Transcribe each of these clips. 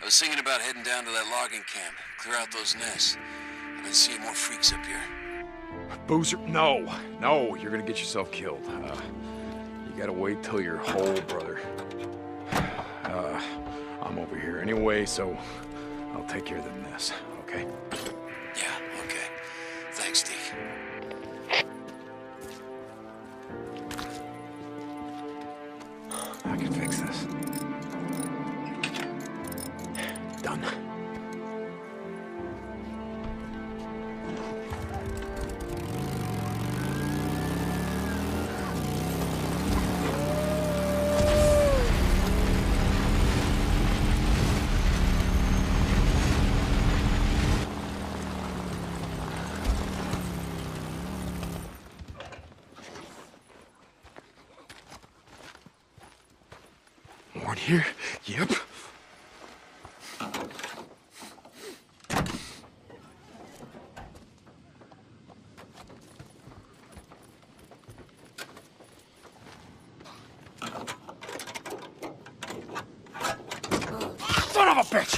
I was thinking about heading down to that logging camp, clear out those nests. I've been seeing more freaks up here. Boozer, no, you're gonna get yourself killed. You gotta wait till you're whole, brother. I'm over here anyway, so I'll take care of the mess, okay? Yeah, okay. Thanks, Deke. I can fix this. Done. Warren here? Yep. Son of a bitch!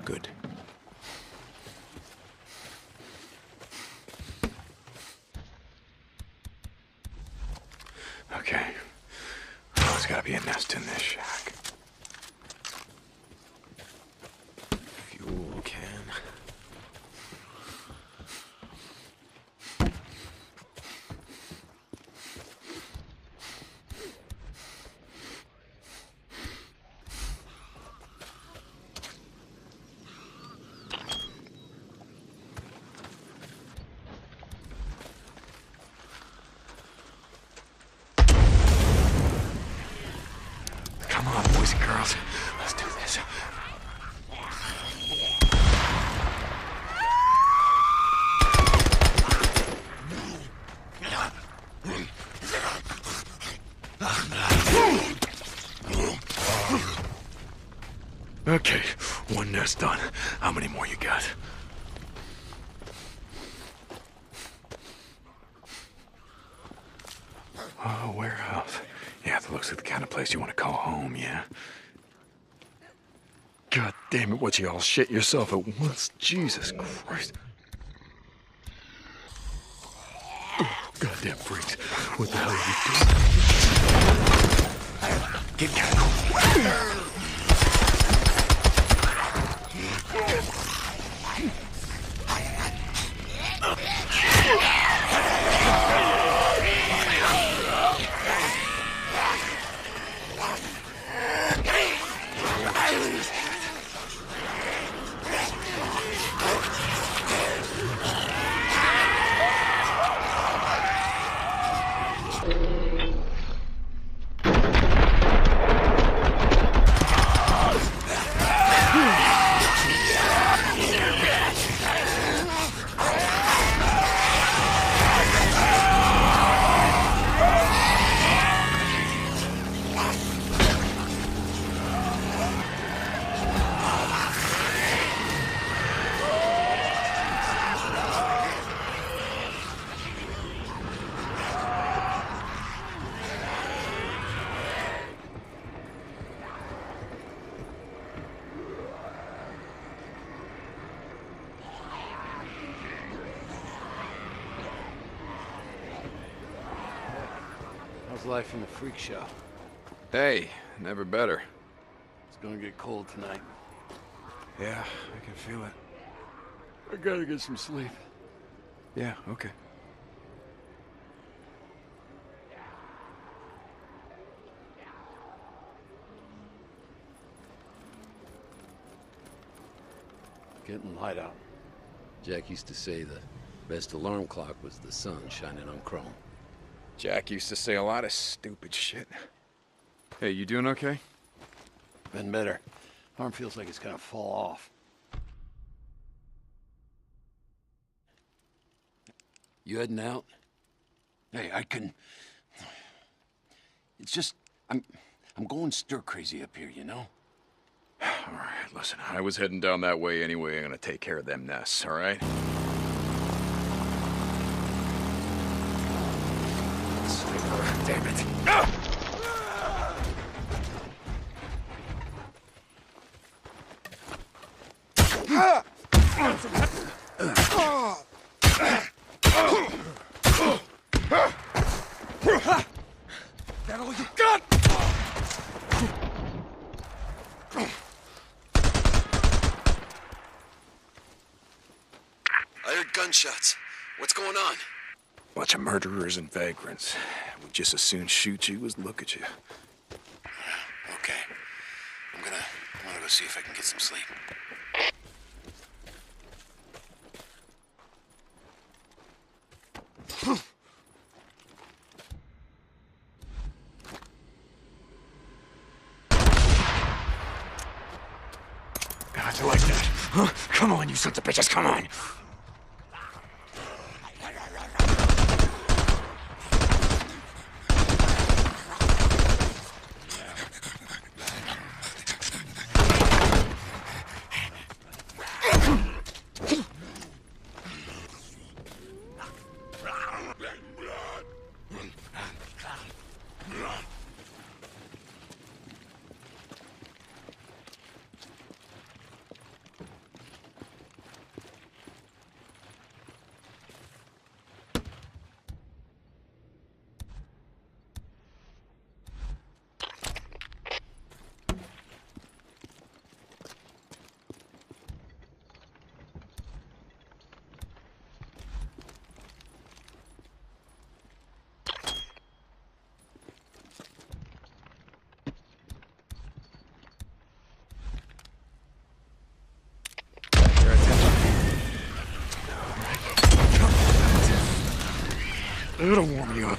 Good. Okay. There's gotta be a nest in this shack. Fuel can. Come on, boys and girls. Let's do this. Okay, one nest done. How many more you got? Oh, warehouse. Yeah, that looks like the kind of place you want to call home, yeah? God damn it, what you all shit yourself at once? Jesus Christ. Oh, goddamn freaks. What the hell are you doing? Get down. How's life in the freak show? Hey, never better. It's gonna get cold tonight. Yeah, I can feel it. I gotta get some sleep. Yeah, okay. getting light out. Jack used to say the best alarm clock was the sun shining on chrome. Jack used to say a lot of stupid shit. Hey, you doing okay? Been better. Arm feels like it's gonna fall off. You heading out? Hey, I can... It's just... I'm going stir crazy up here, you know? All right, listen, I was heading down that way anyway. I'm gonna take care of them nests, all right? Damn it. Ah! That all you got? I heard gunshots. What's going on? Bunch of murderers and vagrants. Would just as soon shoot you as look at you. Okay. I'm gonna go see if I can get some sleep. How'd you like that? Huh? Come on, you sons of bitches, come on! It'll warm you up.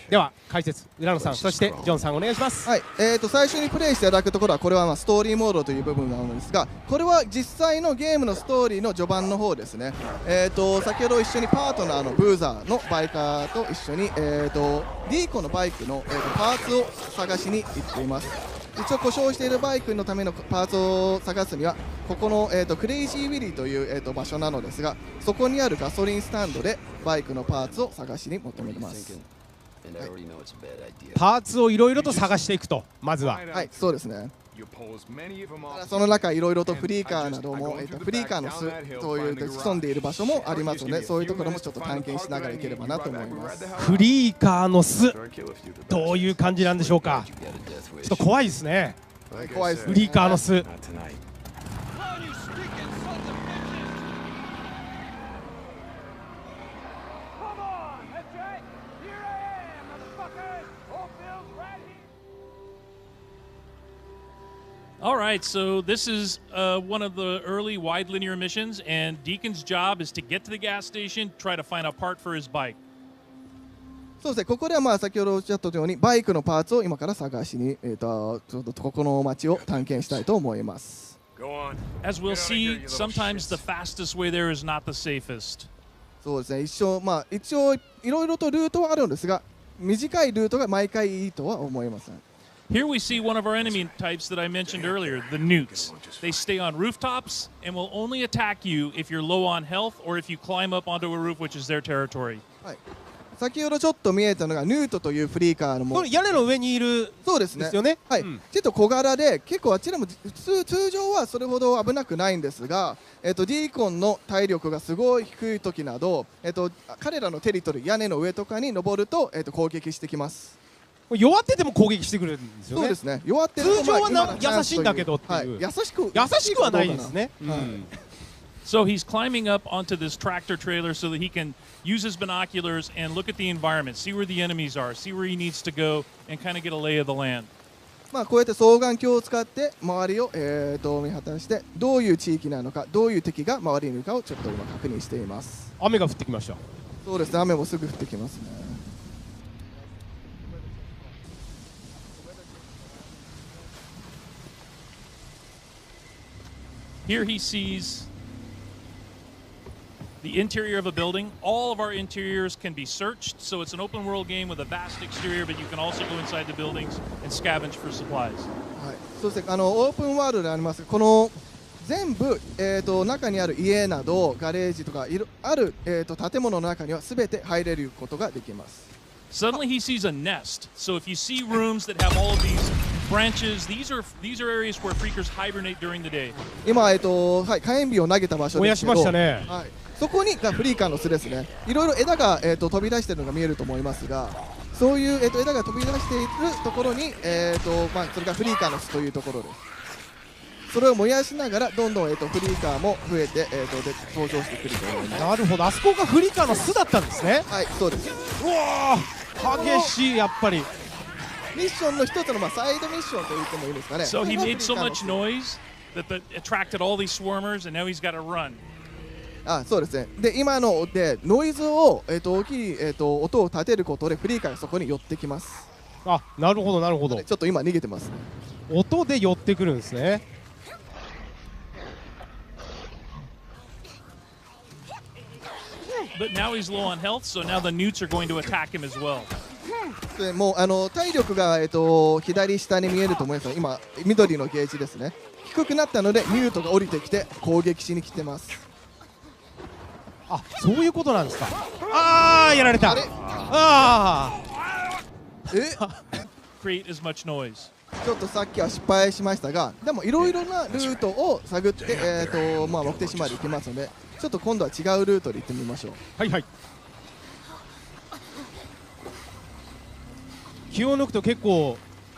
では解説浦野さん、そしてジョンさんお願いします。はい、最初にプレイしていただくところはこれはストーリーモードという部分なのですが、これは実際のゲームのストーリーの序盤の方ですね。先ほど一緒にパートナーのブーザーのバイカーと一緒にディーコのバイクの、パーツを探しに行っています。一応故障しているバイクのためのパーツを探すにはここの、クレイジーウィリーという、場所なのですが、そこにあるガソリンスタンドでバイクのパーツを探しに求めます。パーツをいろいろと探していくと、まずは。はい、そうですね。その中いろいろとフリーカーなども、フリーカーの巣という潜んでいる場所もありますので、そういうところもちょっと探検しながらいければなと思います。フリーカーの巣、どういう感じなんでしょうか。ちょっと怖いですね。怖いですね。フリーカーの巣。All right, so this is one of the early wide linear missions, and Deacon's job is to get to the gas station, try to find a part for his bike. そうですね、ここでは先ほどおっしゃったようにバイクのパーツを今から探しに、ちょっとここの街を探検したいと思います。As we'll see, sometimes the fastest way there is not the safest. そうですね、一応いろいろとルートはあるんですが、短いルートが毎回いいとは思いません。Here we see one of our enemy types that I mentioned earlier, the newts. They stay on rooftops and will only attack you if you're low on health or if you climb up onto a roof, which is their territory. はい、先ほどちょっと見えたのがヌートというフリーカーのもこれ屋根の上にいるそうですね。ですよね。はい、ちょっと小柄で結構あちらも通常はそれほど危なくないんですが、ディーコンの体力がすごい低い時など、彼らのテリトリー屋根の上とかに登ると、攻撃してきます。弱ってても攻撃してくるんですよね。そうですね。弱ってると通常は優しいんだけどっていう、はい、優しくはないですね。So he's climbing up onto this tractor trailer so that he can use his binoculars and look at the environment, see where the enemies are, see where he needs to go, and kind of get a lay of the land. こうやって双眼鏡を使って周りを、見渡してどういう地域なのか、どういう敵が周りにいるかをちょっと今確認しています。雨が降ってきました。そうですね、雨もすぐ降ってきますね。Here he sees the interior of a building. All of our interiors can be searched, so it's an open world game with a vast exterior, but you can also go inside the buildings and scavenge for supplies. はい、そうですね、オープンワールドであります。この全部、中にある家などガレージとかある、建物の中には全て入れることができます。Suddenly he sees a nest. So if you see rooms that have all of these branches, these are areas where freakers hibernate during the day. 今、はい、火炎火を投げた場所ですけど、燃やしましたね。はい、そこにがフリーカーの巣ですね。いろいろ枝が、飛び出しているのが見えると思いますが、そういう、枝が飛び出しているところに、それがフリーカーの巣というところです。それを燃やしながらどんどん、フリーカーも増えて、登場してくると思います。なるほど、あそこがフリーカーの巣だったんですね。はい、そうです。うわー、激しい、やっぱり。ミッションの一つの、サイドミッションと言ってもいいですかね。So he made so much noise that attracted all these swarmers, and now he's got to run. そうですね。で、今のでノイズを、大きい、音を立てることでフリーカーがそこに寄ってきます。あ、なるほどなるほど。ちょっと今逃げてますね。音で寄ってくるんですね。But now he's low on health, so now the newts are going to attack him as well. でもう体力が、左下に見えると思いますが、今緑のゲージですね。低くなったのでニュートが降りてきて攻撃しに来てます。あ、そういうことなんですか。ああ、やられた。ああ。Create as much noise. ちょっとさっきは失敗しましたが、でもいろいろなルートを探って、目的地まで行きますので、ちょっと今度は違うルートで行ってみましょう。はいはい。気を抜くと結構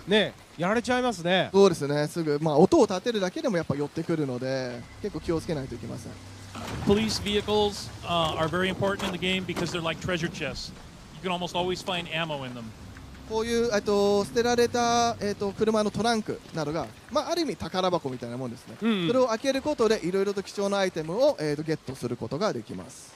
ね、やられちゃいますね。そうですね、すぐ、音を立てるだけでもやっぱ寄ってくるので、結構気をつけないといけません。Police vehicles are very important in the game because they're like treasure chests. You can almost always find ammo in them. こういう捨てられた、車のトランクなどが、ある意味宝箱みたいなもんですね。それを開けることでいろいろと貴重なアイテムを、ゲットすることができます。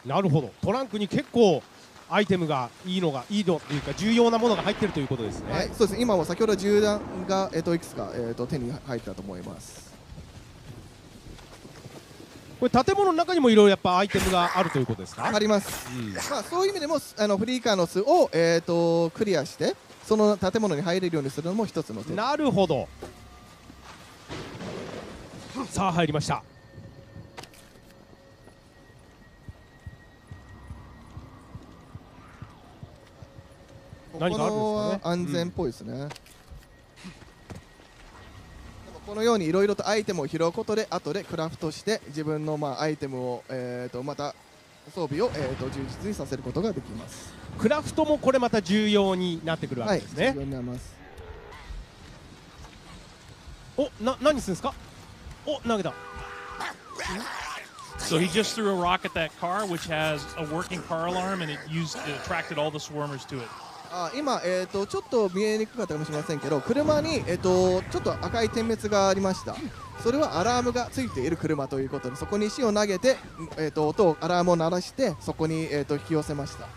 なるほど。トランクに結構アイテムがいいのっていうか重要なものが入っているということですね。はい、そうです。今も先ほど銃弾が、いくつか、手に入ったと思います。これ建物の中にもいろいろやっぱアイテムがあるということですか。あります。そういう意味でもフリーカーの巣を、クリアしてその建物に入れるようにするのも一つの手。なるほど。さあ入りました。ここのは安全っぽいですね。このようにいろいろとアイテムを拾うことで後でクラフトして自分のアイテムを、また装備を、充実にさせることができます。クラフトもこれまた重要になってくるわけですね。はい、重要になります。何するんですか。投げた。So he just threw a rock at that car, which has a working car alarm, and it attracted all the swarmers to it. 今、ちょっと見えにくかったかもしれませんけど、車に、ちょっと赤い点滅がありました。それはアラームがついている車ということで、そこに石を投げて、アラームを鳴らしてそこに、引き寄せました。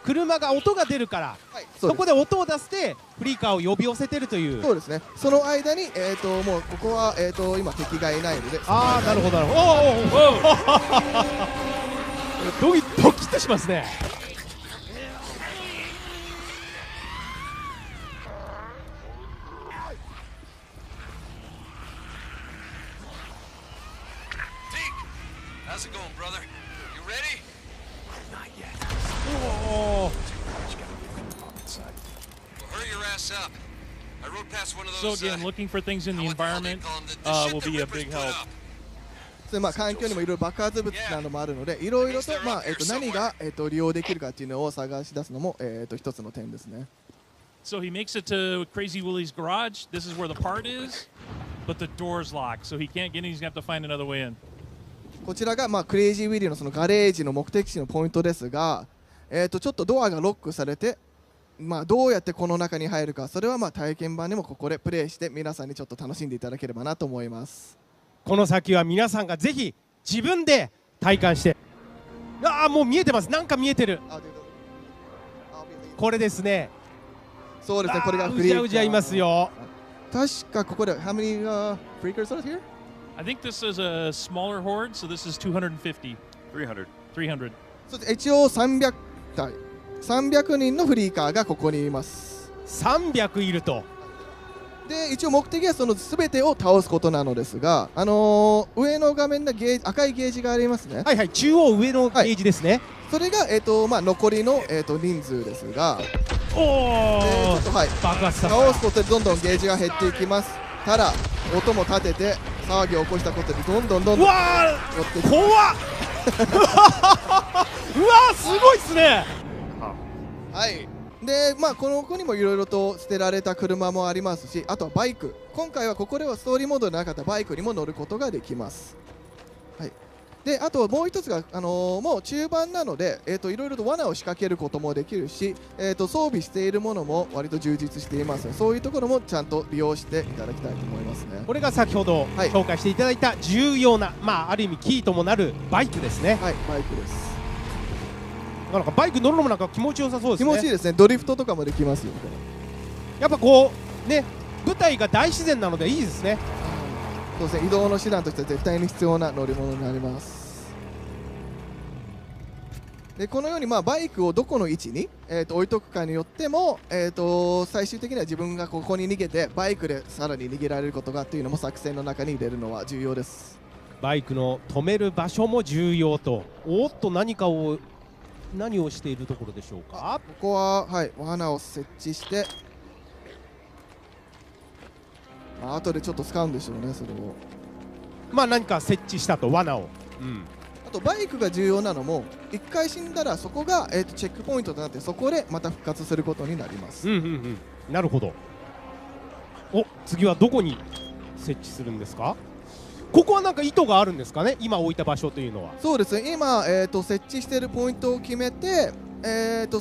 車が音が出るから、はい、そこで音を出してフリーカーを呼び寄せてるという。そうですね。その間に、もうここは、今敵がいないので。ああ、なるほどなるほど。ドキッとしますね。How's it going, brother? You ready? Not yet. Oh. Just gotta get on inside. Well, hurry your ass up. I rode past one of So those. again, looking for things in the what the hell they environment call 'em? The shit will the be a Rippers big put help. up. で環境にもいろいろ爆発物などもあるので、いろいろと、何が、利用できるかっていうのを探し出すのも、一つの点ですね。So he makes it to Crazy Willie's garage. This is where the part is, but the door's locked, so he can't get in. He's gonna have to find another way in. こちらが、クレイジーウィリーのそのガレージの目的地のポイントですが、ちょっとドアがロックされて、どうやってこの中に入るか、それは体験版でもここでプレイして皆さんにちょっと楽しんでいただければなと思います。この先は皆さんがぜひ自分で体感して。もう見えてます。なんか見えてる。これですね。そうですね。これがフリーカー。うじゃうじゃいますよ。確かここで How many freakers are here? I think this is a smaller horde, so this is 250. 300. 300. 一応300体、300人のフリーカーがここにいます。300いると。で一応目的はその全てを倒すことなのですが、上の画面で赤いゲージがありますね。はいはい、中央上のゲージですね。それが、残りの、人数ですが、おお、ちょっと、爆発させた。倒すことでどんどんゲージが減っていきます。ただ音も立てて騒ぎを起こしたことでどんどんうわー、怖っうわー、すごいっすね。はい。でこの子にもいろいろと捨てられた車もありますし、あとはバイク、今回はここではストーリーモードでなかったバイクにも乗ることができます。はい。であともう一つが、もう中盤なので、いろいろと罠を仕掛けることもできるし、装備しているものも割と充実していますので、そういうところもちゃんと利用していただきたいと思いますね。これが先ほど紹介していただいた重要な、ある意味キーともなるバイクですね。はい、バイクです。なんかバイク乗るのもなんか気持ちよさそうですね。気持ちいいですね。ドリフトとかもできますよ。やっぱこうね、舞台が大自然なのでいいですね。そうですね。移動の手段として絶対に必要な乗り物になります。でこのようにバイクをどこの位置に、置いとくかによっても、最終的には自分がここに逃げてバイクでさらに逃げられることがというのも作戦の中に入れるのは重要です。バイクの止める場所も重要と。おっと、何をしているところでしょうか。ここは、罠を設置して、後でちょっと使うんでしょうね、それを。何か設置したと、罠を。あとバイクが重要なのも、1回死んだらそこが、チェックポイントとなって、そこでまた復活することになります。なるほど。お、次はどこに設置するんですか。ここはなんか意図があるんですかね、今置いた場所というのは。そうですね、今、設置しているポイントを決めて、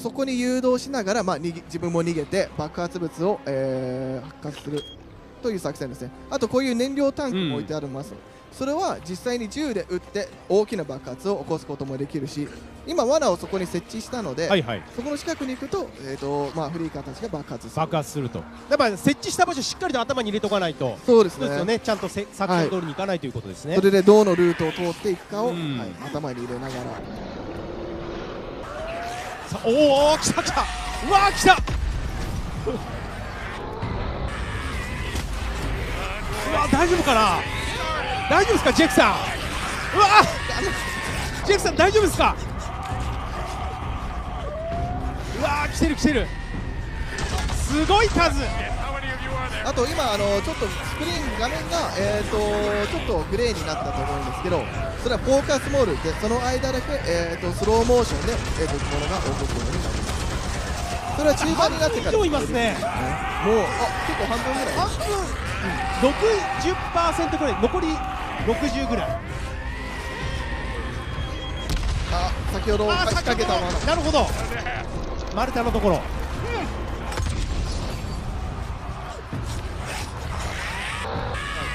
そこに誘導しながら、自分も逃げて爆発物を、発火するという作戦ですね。あとこういう燃料タンクも置いてあります、それは実際に銃で撃って大きな爆発を起こすこともできるし、今罠をそこに設置したので、そこの近くに行くと、フリーカーたちが爆発すると。やっぱ設置した場所しっかりと頭に入れとかないと。そうですね、ちゃんと作戦通りにいかないということですね。それでどのルートを通っていくかを、頭に入れながら。おお、来た来た、うわー来たうわ、大丈夫かな、大丈夫ですかジェクさん。うわジェクさん大丈夫ですか。うわー、来てる来てる、すごい数。あと今ちょっとスクリーン画面がちょっとグレーになったと思うんですけど、それはフォーカスモールでその間だけスローモーションで物が起こるようになります。それは中盤になってから半分以上いますね。もう結構半分ぐらい。半分、60% ぐらい、残り60ぐらい。先ほど仕掛けたもの。なるほど。丸太のところ。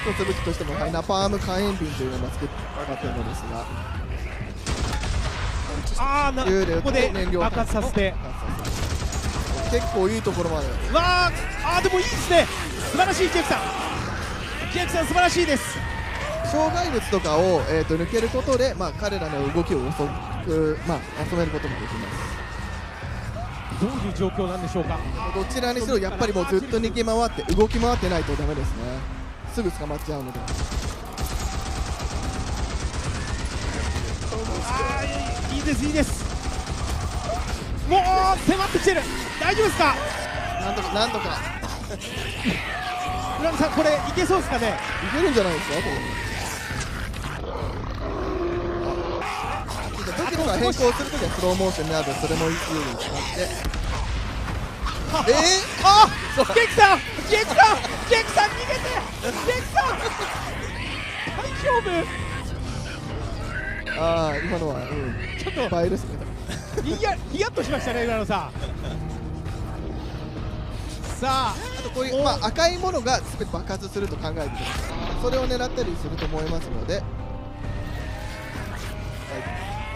一つ武器としても、はい、ナパーム火炎瓶というのを作って上がっているのですが、ここで爆発させて、結構いいところまで。でもいいですね。素晴らしいジェフさん。ジェフさん素晴らしいです。障害物とかを、抜けることで、彼らの動きを遅く、収めることもできます。どういう状況なんでしょうか。どちらにしろやっぱりもうずっと逃げ回って動き回ってないとダメですね。すぐ捕まっちゃうので。いいですいいです。もう迫ってきてる。大丈夫ですか。なんとか村野さん、これいけそうですかね。いけるんじゃないですか。武器とか変更するときはスローモーションになるので、それもいいように使って。ジェキさん逃げて。ジェキさん大丈夫。今のはちょっと倍ですね。ヒヤッとしましたね、浦野さん。さあ、あとこういう赤いものが全て爆発すると考えてください。それを狙ったりすると思いますので。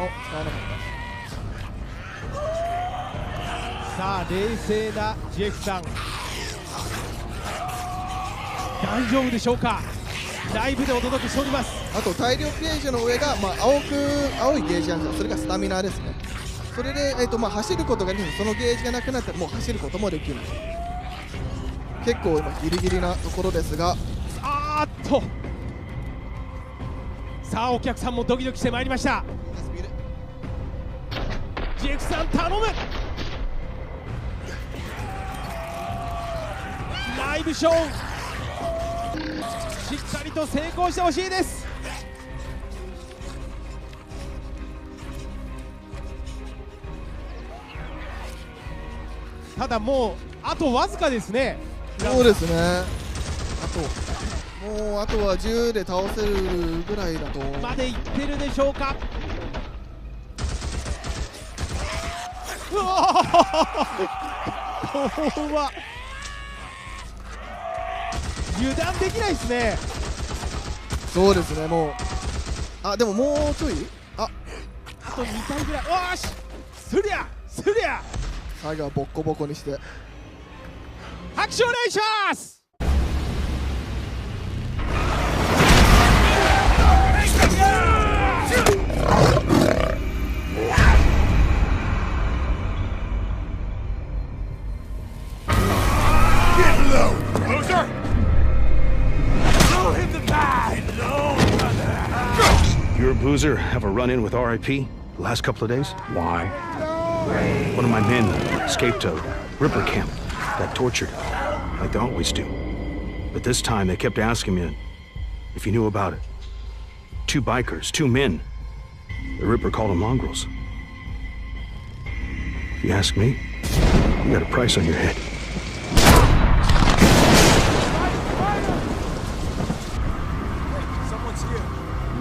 使わなかった。さあ、冷静なジェフさん、大丈夫でしょうか。ライブでお届けしております。あと大量ゲージの上が、青いゲージなんですが、それがスタミナですね。それで、走ることができる。そのゲージがなくなったらもう走ることもできる。結構今ギリギリなところですが、さあお客さんもドキドキしてまいりました。ジェフさん頼む。ライブショーしっかりと成功してほしいです。ただもうあとわずかですね。そうですね。あとは10で倒せるぐらいだとまでいってるでしょうか。これは油断できないですね。そうですね。もうでももうちょいあと2体ぐらい。よし、すりゃ最後はボッコボコにして拍手お願いします。You or Boozer have a run-in with RIP the last couple of days? Why? One of my men escaped a Ripper camp, got tortured, like they always do. But this time they kept asking me if you knew about it. 2 bikers, 2 men. The Ripper called them mongrels. If you ask me, you got a price on your head.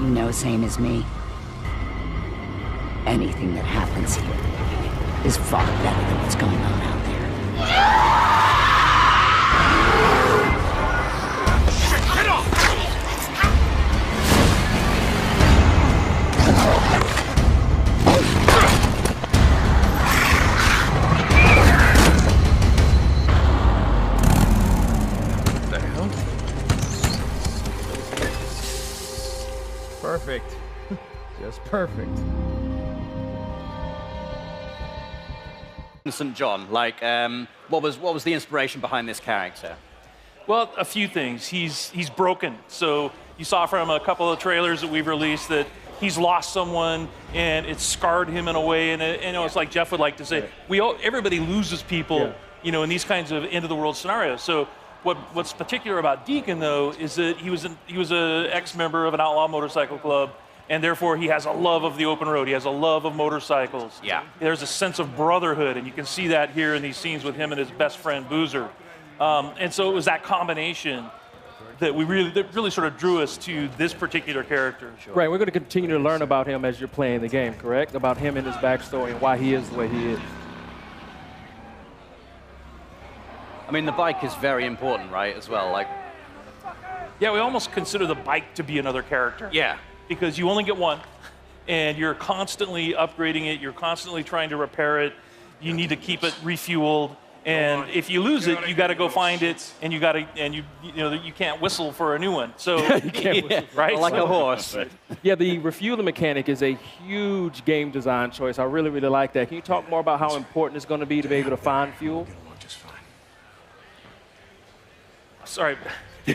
You know same as me. Anything that happens here is far better than what's going on out there. Get off! What the hell? Perfect. Just perfect. St. John, like, what was the inspiration behind this character? Well, a few things. He's broken. So you saw from a couple of trailers that we've released that he's lost someone and it's scarred him in a way. And it's like Jeff would like to say, everybody loses people, in these kinds of end of the world scenarios. So what's particular about Deacon though is that he was an ex-member of an outlaw motorcycle club. And therefore, he has a love of the open road. He has a love of motorcycles. Yeah. There's a sense of brotherhood, and you can see that here in these scenes with him and his best friend, Boozer. And so it was that combination that really sort of drew us to this particular character. Right, we're going to continue to learn about him as you're playing the game, correct? About him and his backstory and why he is the way he is. I mean, the bike is very important, right, as well? Like, yeah, we almost consider the bike to be another character. Yeah. Because you only get one, and you're constantly upgrading it. You're constantly trying to repair it. You need to keep it refueled. And if you lose it, you got to go find it, and you can't whistle for a new one. So you can't whistle, right, like a horse. Yeah, the refueling mechanic is a huge game design choice. I really, really like that. Can you talk more about how important it's going to be able to find fuel? Sorry.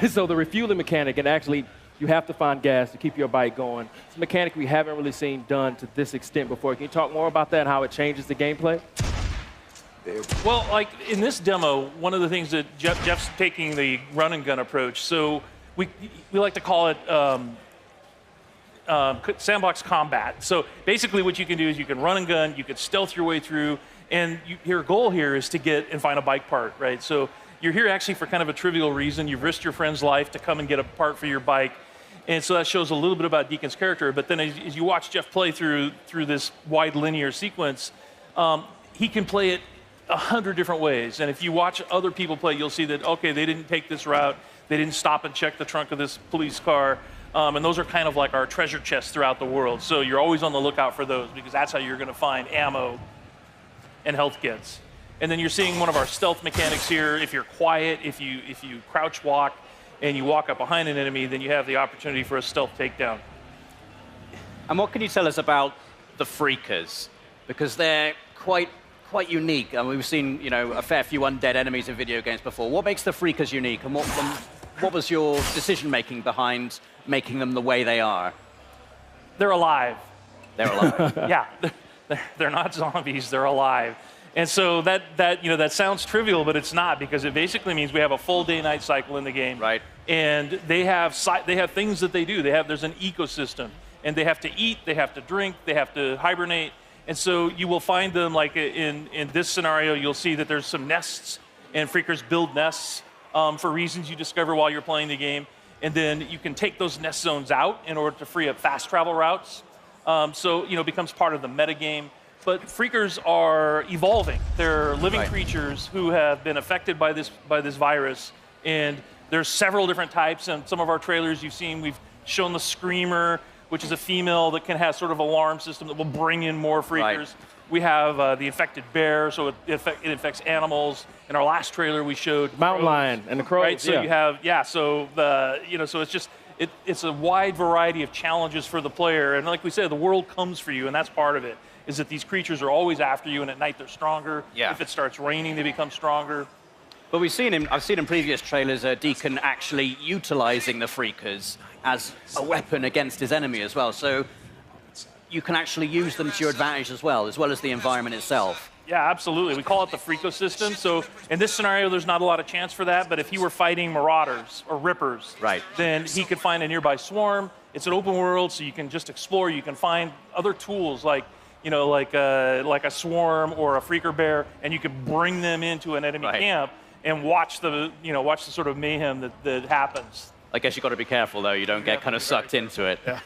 So the refueling mechanic, and actually you have to find gas to keep your bike going. It's a mechanic we haven't really seen done to this extent before. Can you talk more about that and how it changes the gameplay? Well, like in this demo, one of the things that Jeff's taking the run and gun approach. So we like to call it sandbox combat. So basically what you can do is you can run and gun, you can stealth your way through, and your goal here is to get and find a bike part, right? So you're here actually for kind of a trivial reason. You've risked your friend's life to come and get a part for your bike. And so that shows a little bit about Deacon's character. But then as you watch Jeff play through this wide linear sequence, he can play it 100 different ways. And if you watch other people play, you'll see that, okay, they didn't take this route. They didn't stop and check the trunk of this police car. And those are kind of like our treasure chests throughout the world. So you're always on the lookout for those because that's how you're going to find ammo and health kits. And then you're seeing one of our stealth mechanics here. If you're quiet, if you crouch walk and you walk up behind an enemy, then you have the opportunity for a stealth takedown. And what can you tell us about the Freakers? Because they're quite unique. I mean, we've seen, a fair few undead enemies in video games before. What makes the Freakers unique, and what was your decision-making behind making them the way they are? They're alive. They're alive. Yeah, they're not zombies. They're alive. And so that sounds trivial, but it's not, because it basically means we have a full day-night cycle in the game. Right. And they have things that they do. There's an ecosystem, and they have to eat, they have to drink, they have to hibernate. And so you will find them, like in this scenario, you'll see that there's some nests, and Freakers build nests for reasons you discover while you're playing the game. And then you can take those nest zones out in order to free up fast travel routes. So it becomes part of the metagame. But Freakers are evolving. They're living creatures who have been affected by this virus. And there's several different types. And some of our trailers you've seen, we've shown the Screamer, which is a female that can have sort of alarm system that will bring in more Freakers. Right. We have the infected bear, so it infects animals. In our last trailer, we showed mountain lion and the crows. Right, so you have so it's just it's a wide variety of challenges for the player. And like we said, the world comes for you, and that's part of it. Is that these creatures are always after you, and at night they're stronger. Yeah. If it starts raining, they become stronger. But I've seen in previous trailers Deacon actually utilizing the Freakers as a weapon against his enemy as well. So you can actually use them to your advantage as well as the environment itself. Yeah, absolutely. We call it the Freakosystem. So in this scenario, there's not a lot of chance for that. But if he were fighting Marauders or Rippers, then he could find a nearby swarm. It's an open world, so you can just explore. You can find other tools like a swarm or a Freaker bear, and you can bring them into an enemy camp and watch the sort of mayhem that happens. I guess you've got to be careful, though. You don't get kind of sucked into it. Yeah.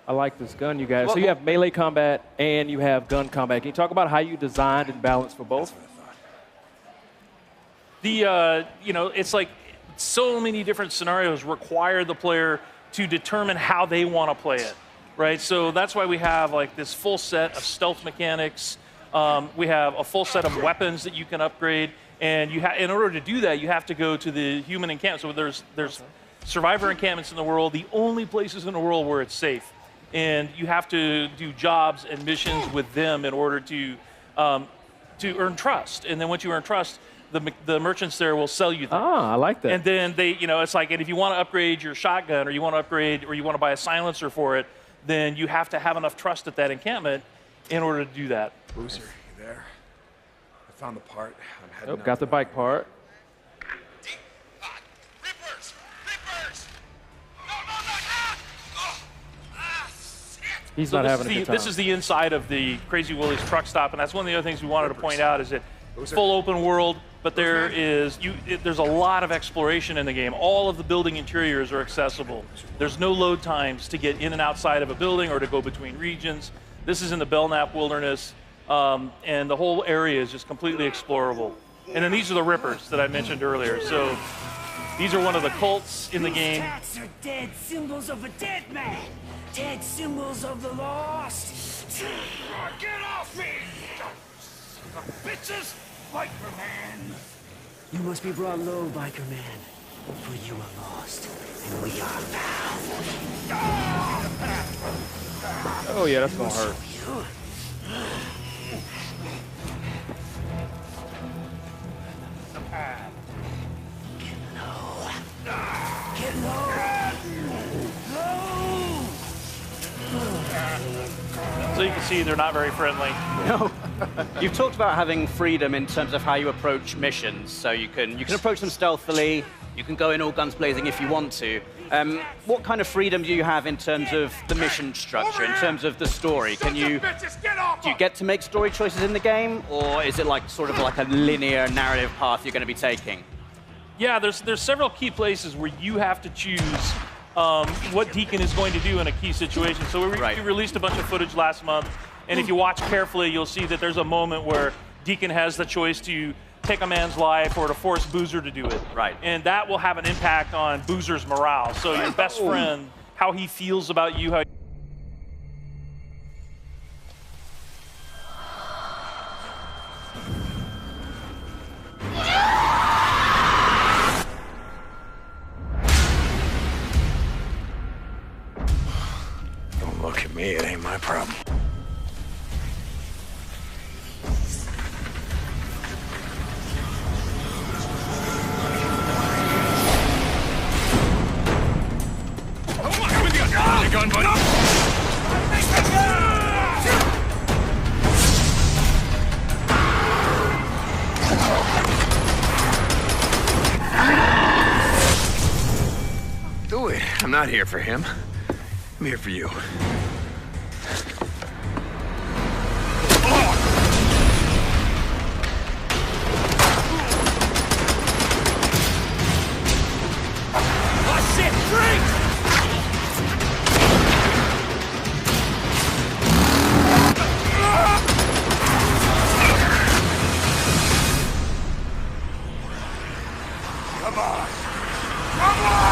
I like this gun, you guys. So you have melee combat and you have gun combat. Can you talk about how you designed and balanced for both? It's like so many different scenarios require the player to determine how they want to play it, right? So that's why we have like this full set of stealth mechanics. We have a full set of weapons that you can upgrade, and in order to do that, you have to go to the human encampment. So there's survivor encampments in the world, the only places in the world where it's safe. And you have to do jobs and missions with them in order to earn trust. And then once you earn trust, the merchants there will sell you things. Ah, I like that. And then it's like, and if you want to upgrade your shotgun, or you want to upgrade, or you want to buy a silencer for it, then you have to have enough trust at that encampment in order to do that. Boozer, you there? I found the part. I'm heading got the bike part. He's not having a good time. This is the inside of the Crazy Willie's truck stop, and that's one of the other things we wanted to point out is that it's full open world, but there's a lot of exploration in the game. All of the building interiors are accessible. There's no load times to get in and outside of a building or to go between regions. This is in the Belknap Wilderness, and the whole area is just completely explorable. And then these are the Rippers that I mentioned earlier. So these are one of the cults in the game. Tats are dead symbols of a dead man. Dead symbols of the lost. Get off me! Bitches! Biker Man! You must be brought low, Biker Man. For you are lost, and we are found. Oh yeah, that's gonna hurt. Get low! So you can see they're not very friendly. No. You've talked about having freedom in terms of how you approach missions. So you can approach them stealthily. You can go in all guns blazing if you want to. What kind of freedom do you have in terms of the mission structure, in terms of the story? Do you get to make story choices in the game, or is it like sort of like a linear narrative path you're going to be taking? Yeah, there's several key places where you have to choose what Deacon is going to do in a key situation. So we released a bunch of footage last month, and if you watch carefully, you'll see that there's a moment where Deacon has the choice to take a man's life or to force Boozer to do it. Right. And that will have an impact on Boozer's morale. So your best friend, how he feels about you, how Don't look at me, it ain't my problem. Gun, buddy. Do it. I'm not here for him. I'm here for you. Oh shit! Drink! Come on! Come on!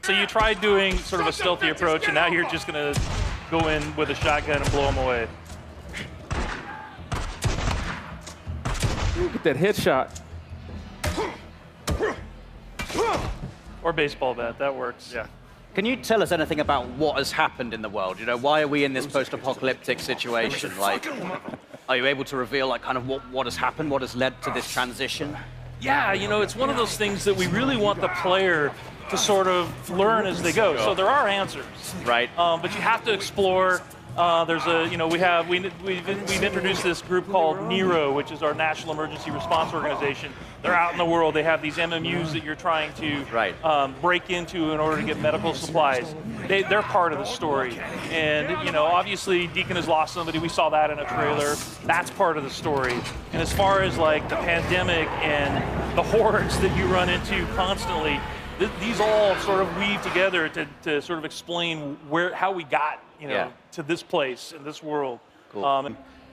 So you tried doing sort of a stealthy approach, and now you're just going to go in with a shotgun and blow them away. Look at that headshot. Or baseball bat, that works. Yeah. Can you tell us anything about what has happened in the world? You know, why are we in this post-apocalyptic situation? Like, are you able to reveal, like, kind of what has happened, what has led to this transition? Yeah, you know, it's one of those things that we really want the player to sort of learn as they go. So there are answers, right? But you have to explore. There's a, you know, we've introduced this group called NERO, which is our National Emergency Response Organization. They're out in the world. They have these MMUs that you're trying to break into in order to get medical supplies. They're part of the story. And, you know, obviously Deacon has lost somebody. We saw that in a trailer. That's part of the story. And as far as like the pandemic and the hordes that you run into constantly, these all sort of weave together to sort of explain how we got, you know, to this place in this world. Cool.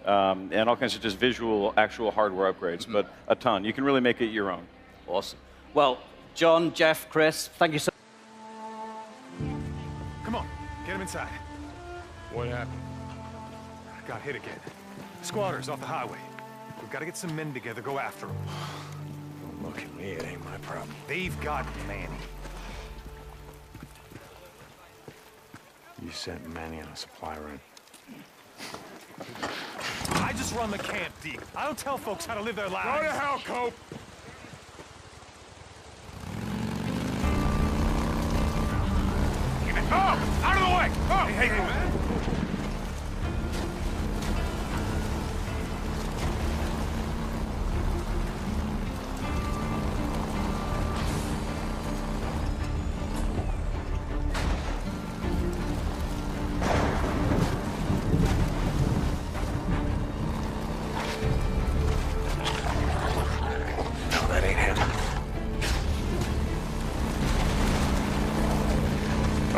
And all kinds of just visual, actual hardware upgrades, but a ton. You can really make it your own. Awesome. Well, John, Jeff, Chris, thank you so much. Come on, get him inside. What happened? Got hit again. Squatters off the highway. We've got to get some men together, go after them. Don't look at me, it ain't my problem. They've got Manny. You sent Manny on a supply run. I just run the camp, Deke. I don't tell folks how to live their lives. Go to hell, Cope! Oh! Out of the way! Oh! Hey, man.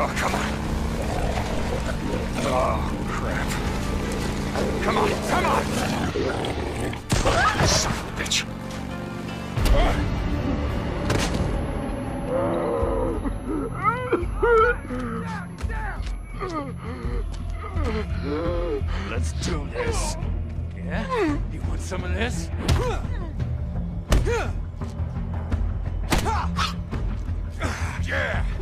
Oh, come on. Oh, crap. Come on, come on! Son of a bitch. Let's do this. Yeah? You want some of this? Yeah!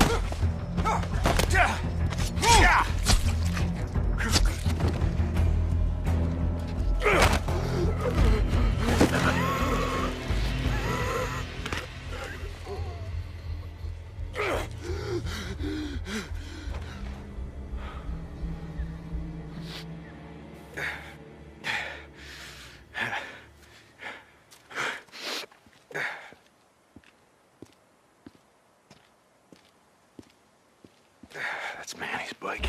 That's Manny's bike.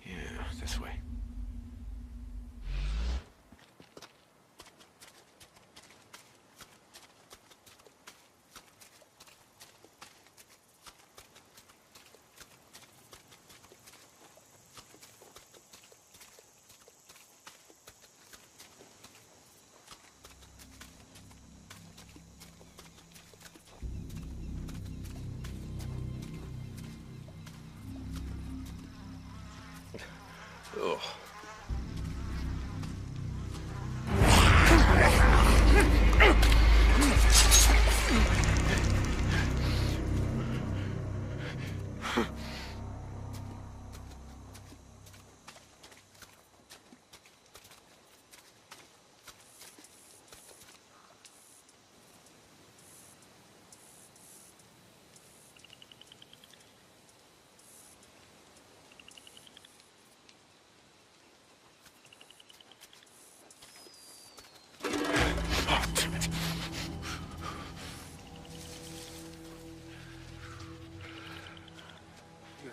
Yeah, this way. Ugh.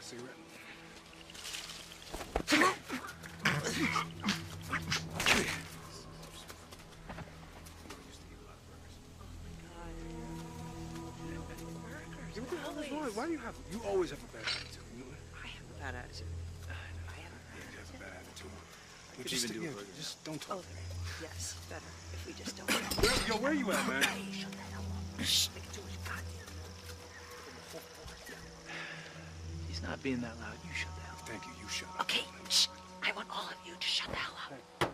Cigarette. Why do you have? You always have a bad attitude. I have a bad attitude. You have a bad attitude. Just don't talk. Okay. Yes, better if we just don't. Yo, where you at, man? Hey, shut the hell up. Shh, make it too much goddamn. He's not being that loud. You shut the hell up. Thank you. You shut up. Okay, shh. I want all of you to shut the hell up.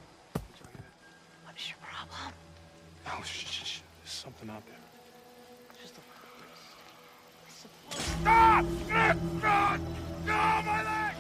What is your problem? Oh, shh. There's something out there. Just a Stop! God! No, my leg!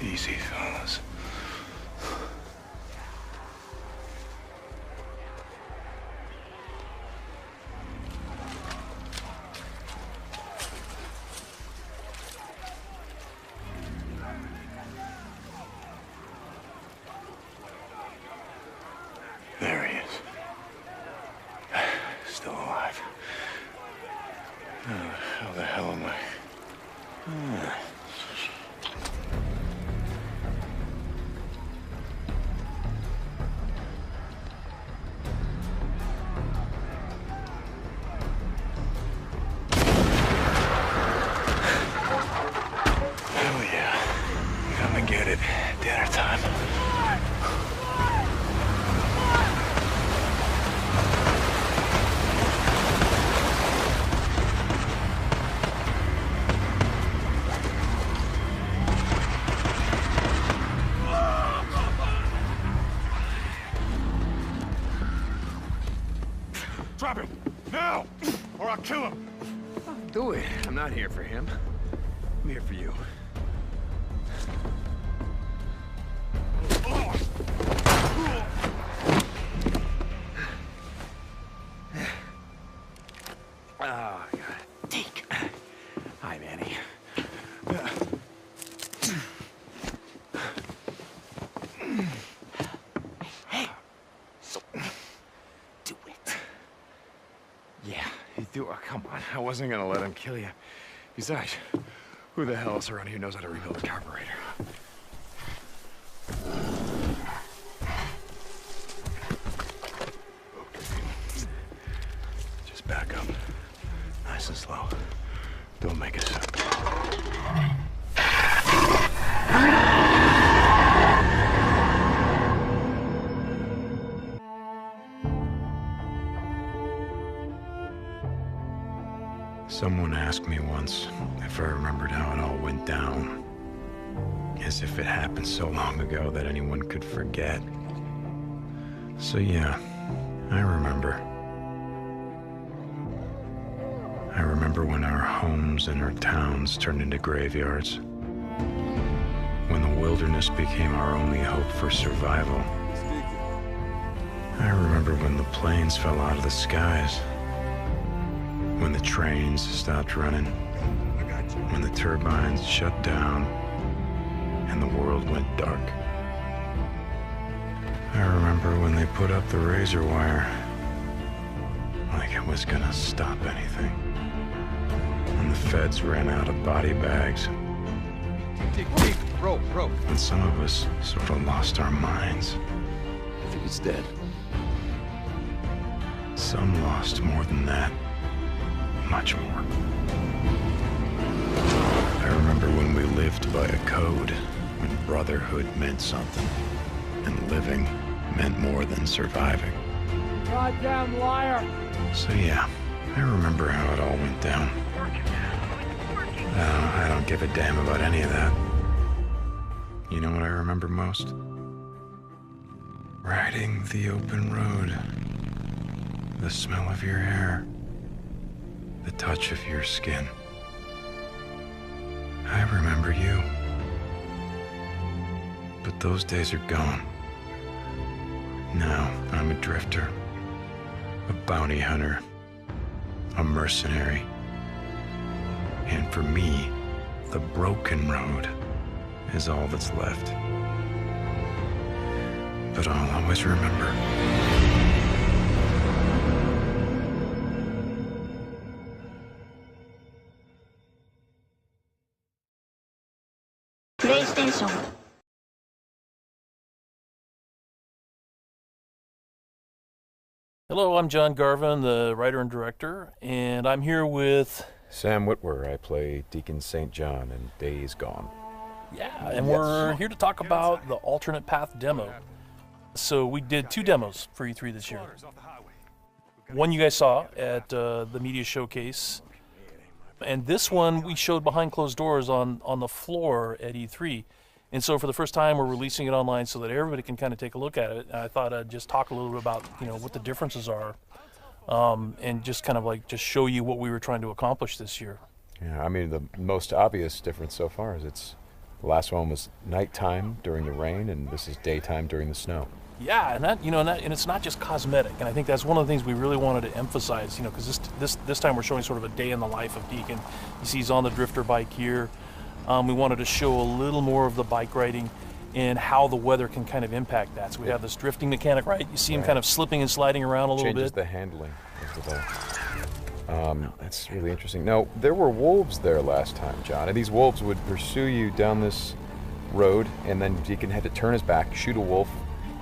Easy, fellas. There he is. Still alive. How the hell am I? Drop him! Now! Or I'll kill him! Do it. I'm not here for him. I'm here for you. I wasn't gonna let him kill you. Besides, who the hell else around here knows how to rebuild a carburetor? Just back up. Nice and slow. Don't make a sound. Someone asked me once if I remembered how it all went down, as if it happened so long ago that anyone could forget. So yeah, I remember. I remember when our homes and our towns turned into graveyards, when the wilderness became our only hope for survival. I remember when the planes fell out of the skies, when the trains stopped running, when the turbines shut down, and the world went dark. I remember when they put up the razor wire, like it was gonna stop anything. When the feds ran out of body bags. Dig, rope. And some of us sort of lost our minds. I think it's dead. Some lost more than that. Much more. I remember when we lived by a code, when brotherhood meant something, and living meant more than surviving. Goddamn liar! So yeah, I remember how it all went down. I don't give a damn about any of that. You know what I remember most? Riding the open road. The smell of your hair. The touch of your skin. I remember you. But those days are gone. Now I'm a drifter, a bounty hunter, a mercenary. And for me, the broken road is all that's left. But I'll always remember. PlayStation. Hello, I'm John Garvin, the writer and director, and I'm here with Sam Witwer. I play Deacon St. John in Days Gone. Yeah, and we're here to talk about the alternate path demo. So we did 2 demos for E3 this year. One you guys saw at the media showcase, and this one we showed behind closed doors on the floor at E3. And so for the first time, we're releasing it online so that everybody can kind of take a look at it. And I thought I'd just talk a little bit about, what the differences are, and just kind of just show you what we were trying to accomplish this year. Yeah, I mean, the most obvious difference so far is the last one was nighttime during the rain, and this is daytime during the snow. Yeah, and and it's not just cosmetic, and I think that's one of the things we really wanted to emphasize, because this time we're showing sort of a day in the life of Deacon. You see he's on the drifter bike here. We wanted to show a little more of the bike riding and how the weather can kind of impact that. So we have this drifting mechanic, right? You see him kind of slipping and sliding around a little bit. Changes the handling of the bike. That's really interesting. Now, there were wolves there last time, John, and these wolves would pursue you down this road, and then Deacon had to turn his back, shoot a wolf,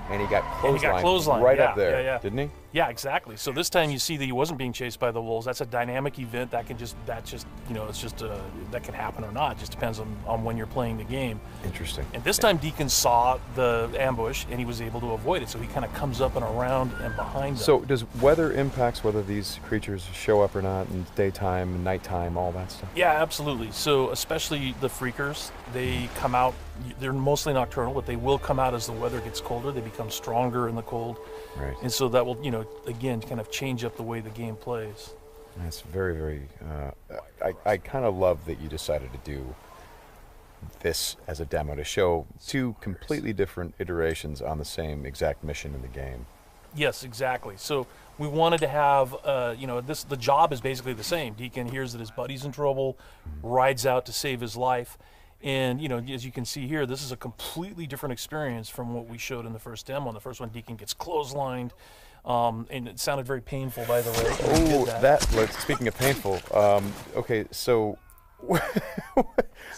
and he got clotheslined right up there, didn't he? Yeah, exactly. So this time you see that he wasn't being chased by the wolves. That's a dynamic event that can that can happen or not. It just depends on when you're playing the game. Interesting. And this time Deacon saw the ambush and he was able to avoid it. So he kind of comes up and around and behind them. So does weather impacts whether these creatures show up or not in daytime, nighttime, all that stuff? Yeah, absolutely. So especially the freakers, they come out, they're mostly nocturnal, but they will come out as the weather gets colder. They become stronger in the cold. Right. And so that will, again, kind of change up the way the game plays. That's very, very, I kind of love that you decided to do this as a demo to show 2 completely different iterations on the same exact mission in the game. Yes, exactly. So we wanted to have, the job is basically the same. Deacon hears that his buddy's in trouble, rides out to save his life. And, as you can see here, this is a completely different experience from what we showed in the first demo. In the first one, Deacon gets clotheslined. And it sounded very painful, by the way. Oh, speaking of painful, okay, so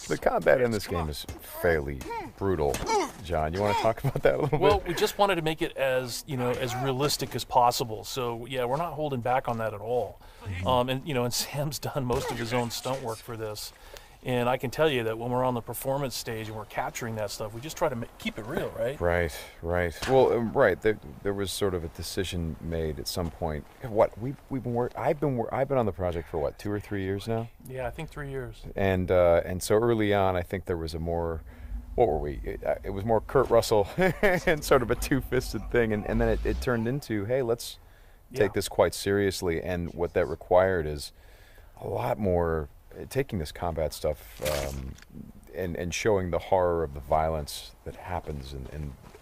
the combat in this game is fairly brutal. John, you want to talk about that a little bit? Well, we just wanted to make it as as realistic as possible. So yeah, we're not holding back on that at all. And Sam's done most of his own stunt work for this. And I can tell you that when we're on the performance stage and we're capturing that stuff, we just try to keep it real, right? Right. Well, right. There was sort of a decision made at some point. What I've been on the project for what, 2 or 3 years now? Yeah, I think 3 years. And so early on, I think there was a more, what were we? It was more Kurt Russell and sort of a two-fisted thing, and then it turned into, hey, let's take this quite seriously. And what that required is a lot more. Taking this combat stuff and showing the horror of the violence that happens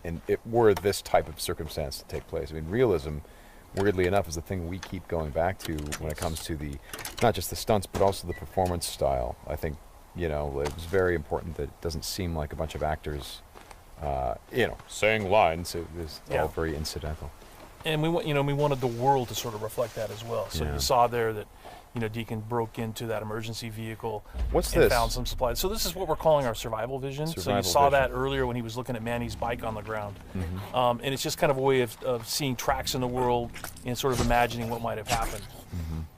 and were this type of circumstance to take place. I mean, realism, weirdly enough, is the thing we keep going back to when it comes to not just the stunts, but also the performance style. I think, it was very important that it doesn't seem like a bunch of actors, saying lines. It was all very incidental. And we wanted the world to sort of reflect that as well. So you saw there that, Deacon broke into that emergency vehicle and found some supplies. So this is what we're calling our survival vision. So you saw that earlier when he was looking at Manny's bike on the ground. And it's just kind of a way of seeing tracks in the world and sort of imagining what might have happened.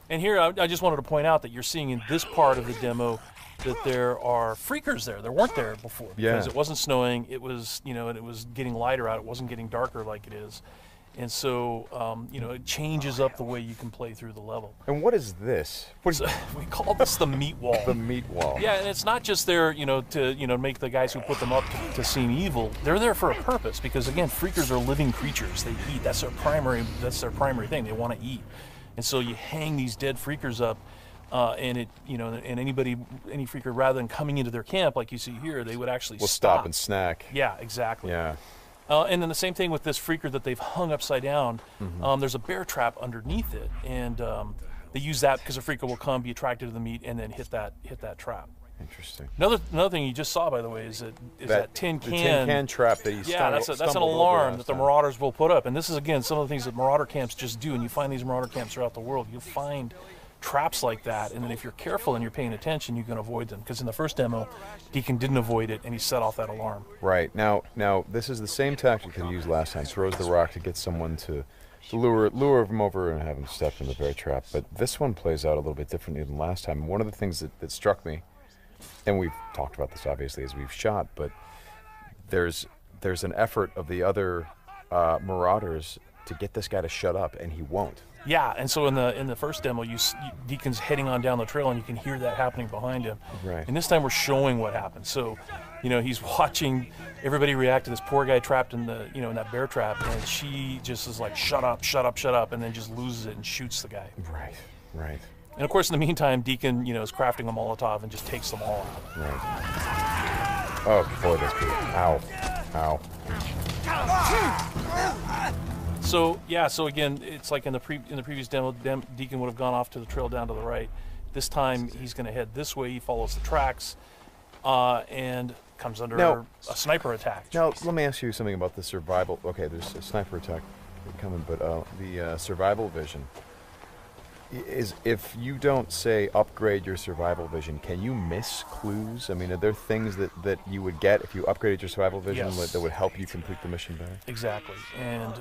And here, I just wanted to point out that you're seeing in this part of the demo that there are freakers there. There weren't there before because it wasn't snowing. It was, and it was getting lighter out. It wasn't getting darker like it is. And so, it changes up the way you can play through the level. And what is this? We call this the meat wall. The meat wall. Yeah, and it's not just there, to make the guys who put them up to seem evil. They're there for a purpose because, again, freakers are living creatures. They eat. That's their primary thing. They want to eat. And so you hang these dead freakers up, and any freaker, rather than coming into their camp like you see here, they would actually stop and snack. Yeah, exactly. Yeah. And then the same thing with this freaker that they've hung upside down. There's a bear trap underneath it, and they use that because a freaker will come, be attracted to the meat, and then hit that trap. Interesting. Another thing you just saw, by the way, is that tin can. The tin can trap that he that's an alarm that the Marauders will put up. And this is, again, some of the things that Marauder camps just do. And you find these Marauder camps throughout the world. You'll find traps like that, and then if you're careful and you're paying attention, you can avoid them. Because in the first demo, Deacon didn't avoid it, and he set off that alarm. Right. Now this is the same tactic that he used last time. Throws the rock to get someone to lure him over and have him step in the bear trap. But this one plays out a little bit differently than last time. One of the things that struck me, and we've talked about this obviously as we've shot, but there's an effort of the other Marauders to get this guy to shut up, and he won't. Yeah, and so in the first demo, Deacon's heading on down the trail, and you can hear that happening behind him. Right. And this time we're showing what happened. So, he's watching everybody react to this poor guy trapped in in that bear trap, and she just is like, shut up, shut up, shut up, and then just loses it and shoots the guy. Right. And of course, in the meantime, Deacon, is crafting a Molotov and just takes them all out. Right. Oh boy, that's good. Ow. So again, it's like in the previous demo, Deacon would have gone off to the trail down to the right. This time he's going to head this way. He follows the tracks, and comes under a sniper attack. Now let me ask you something about the survival. Okay, there's a sniper attack coming, but the survival vision is, if you don't say upgrade your survival vision, can you miss clues? I mean, are there things that you would get if you upgraded your survival vision that would help you complete the mission better? Exactly, and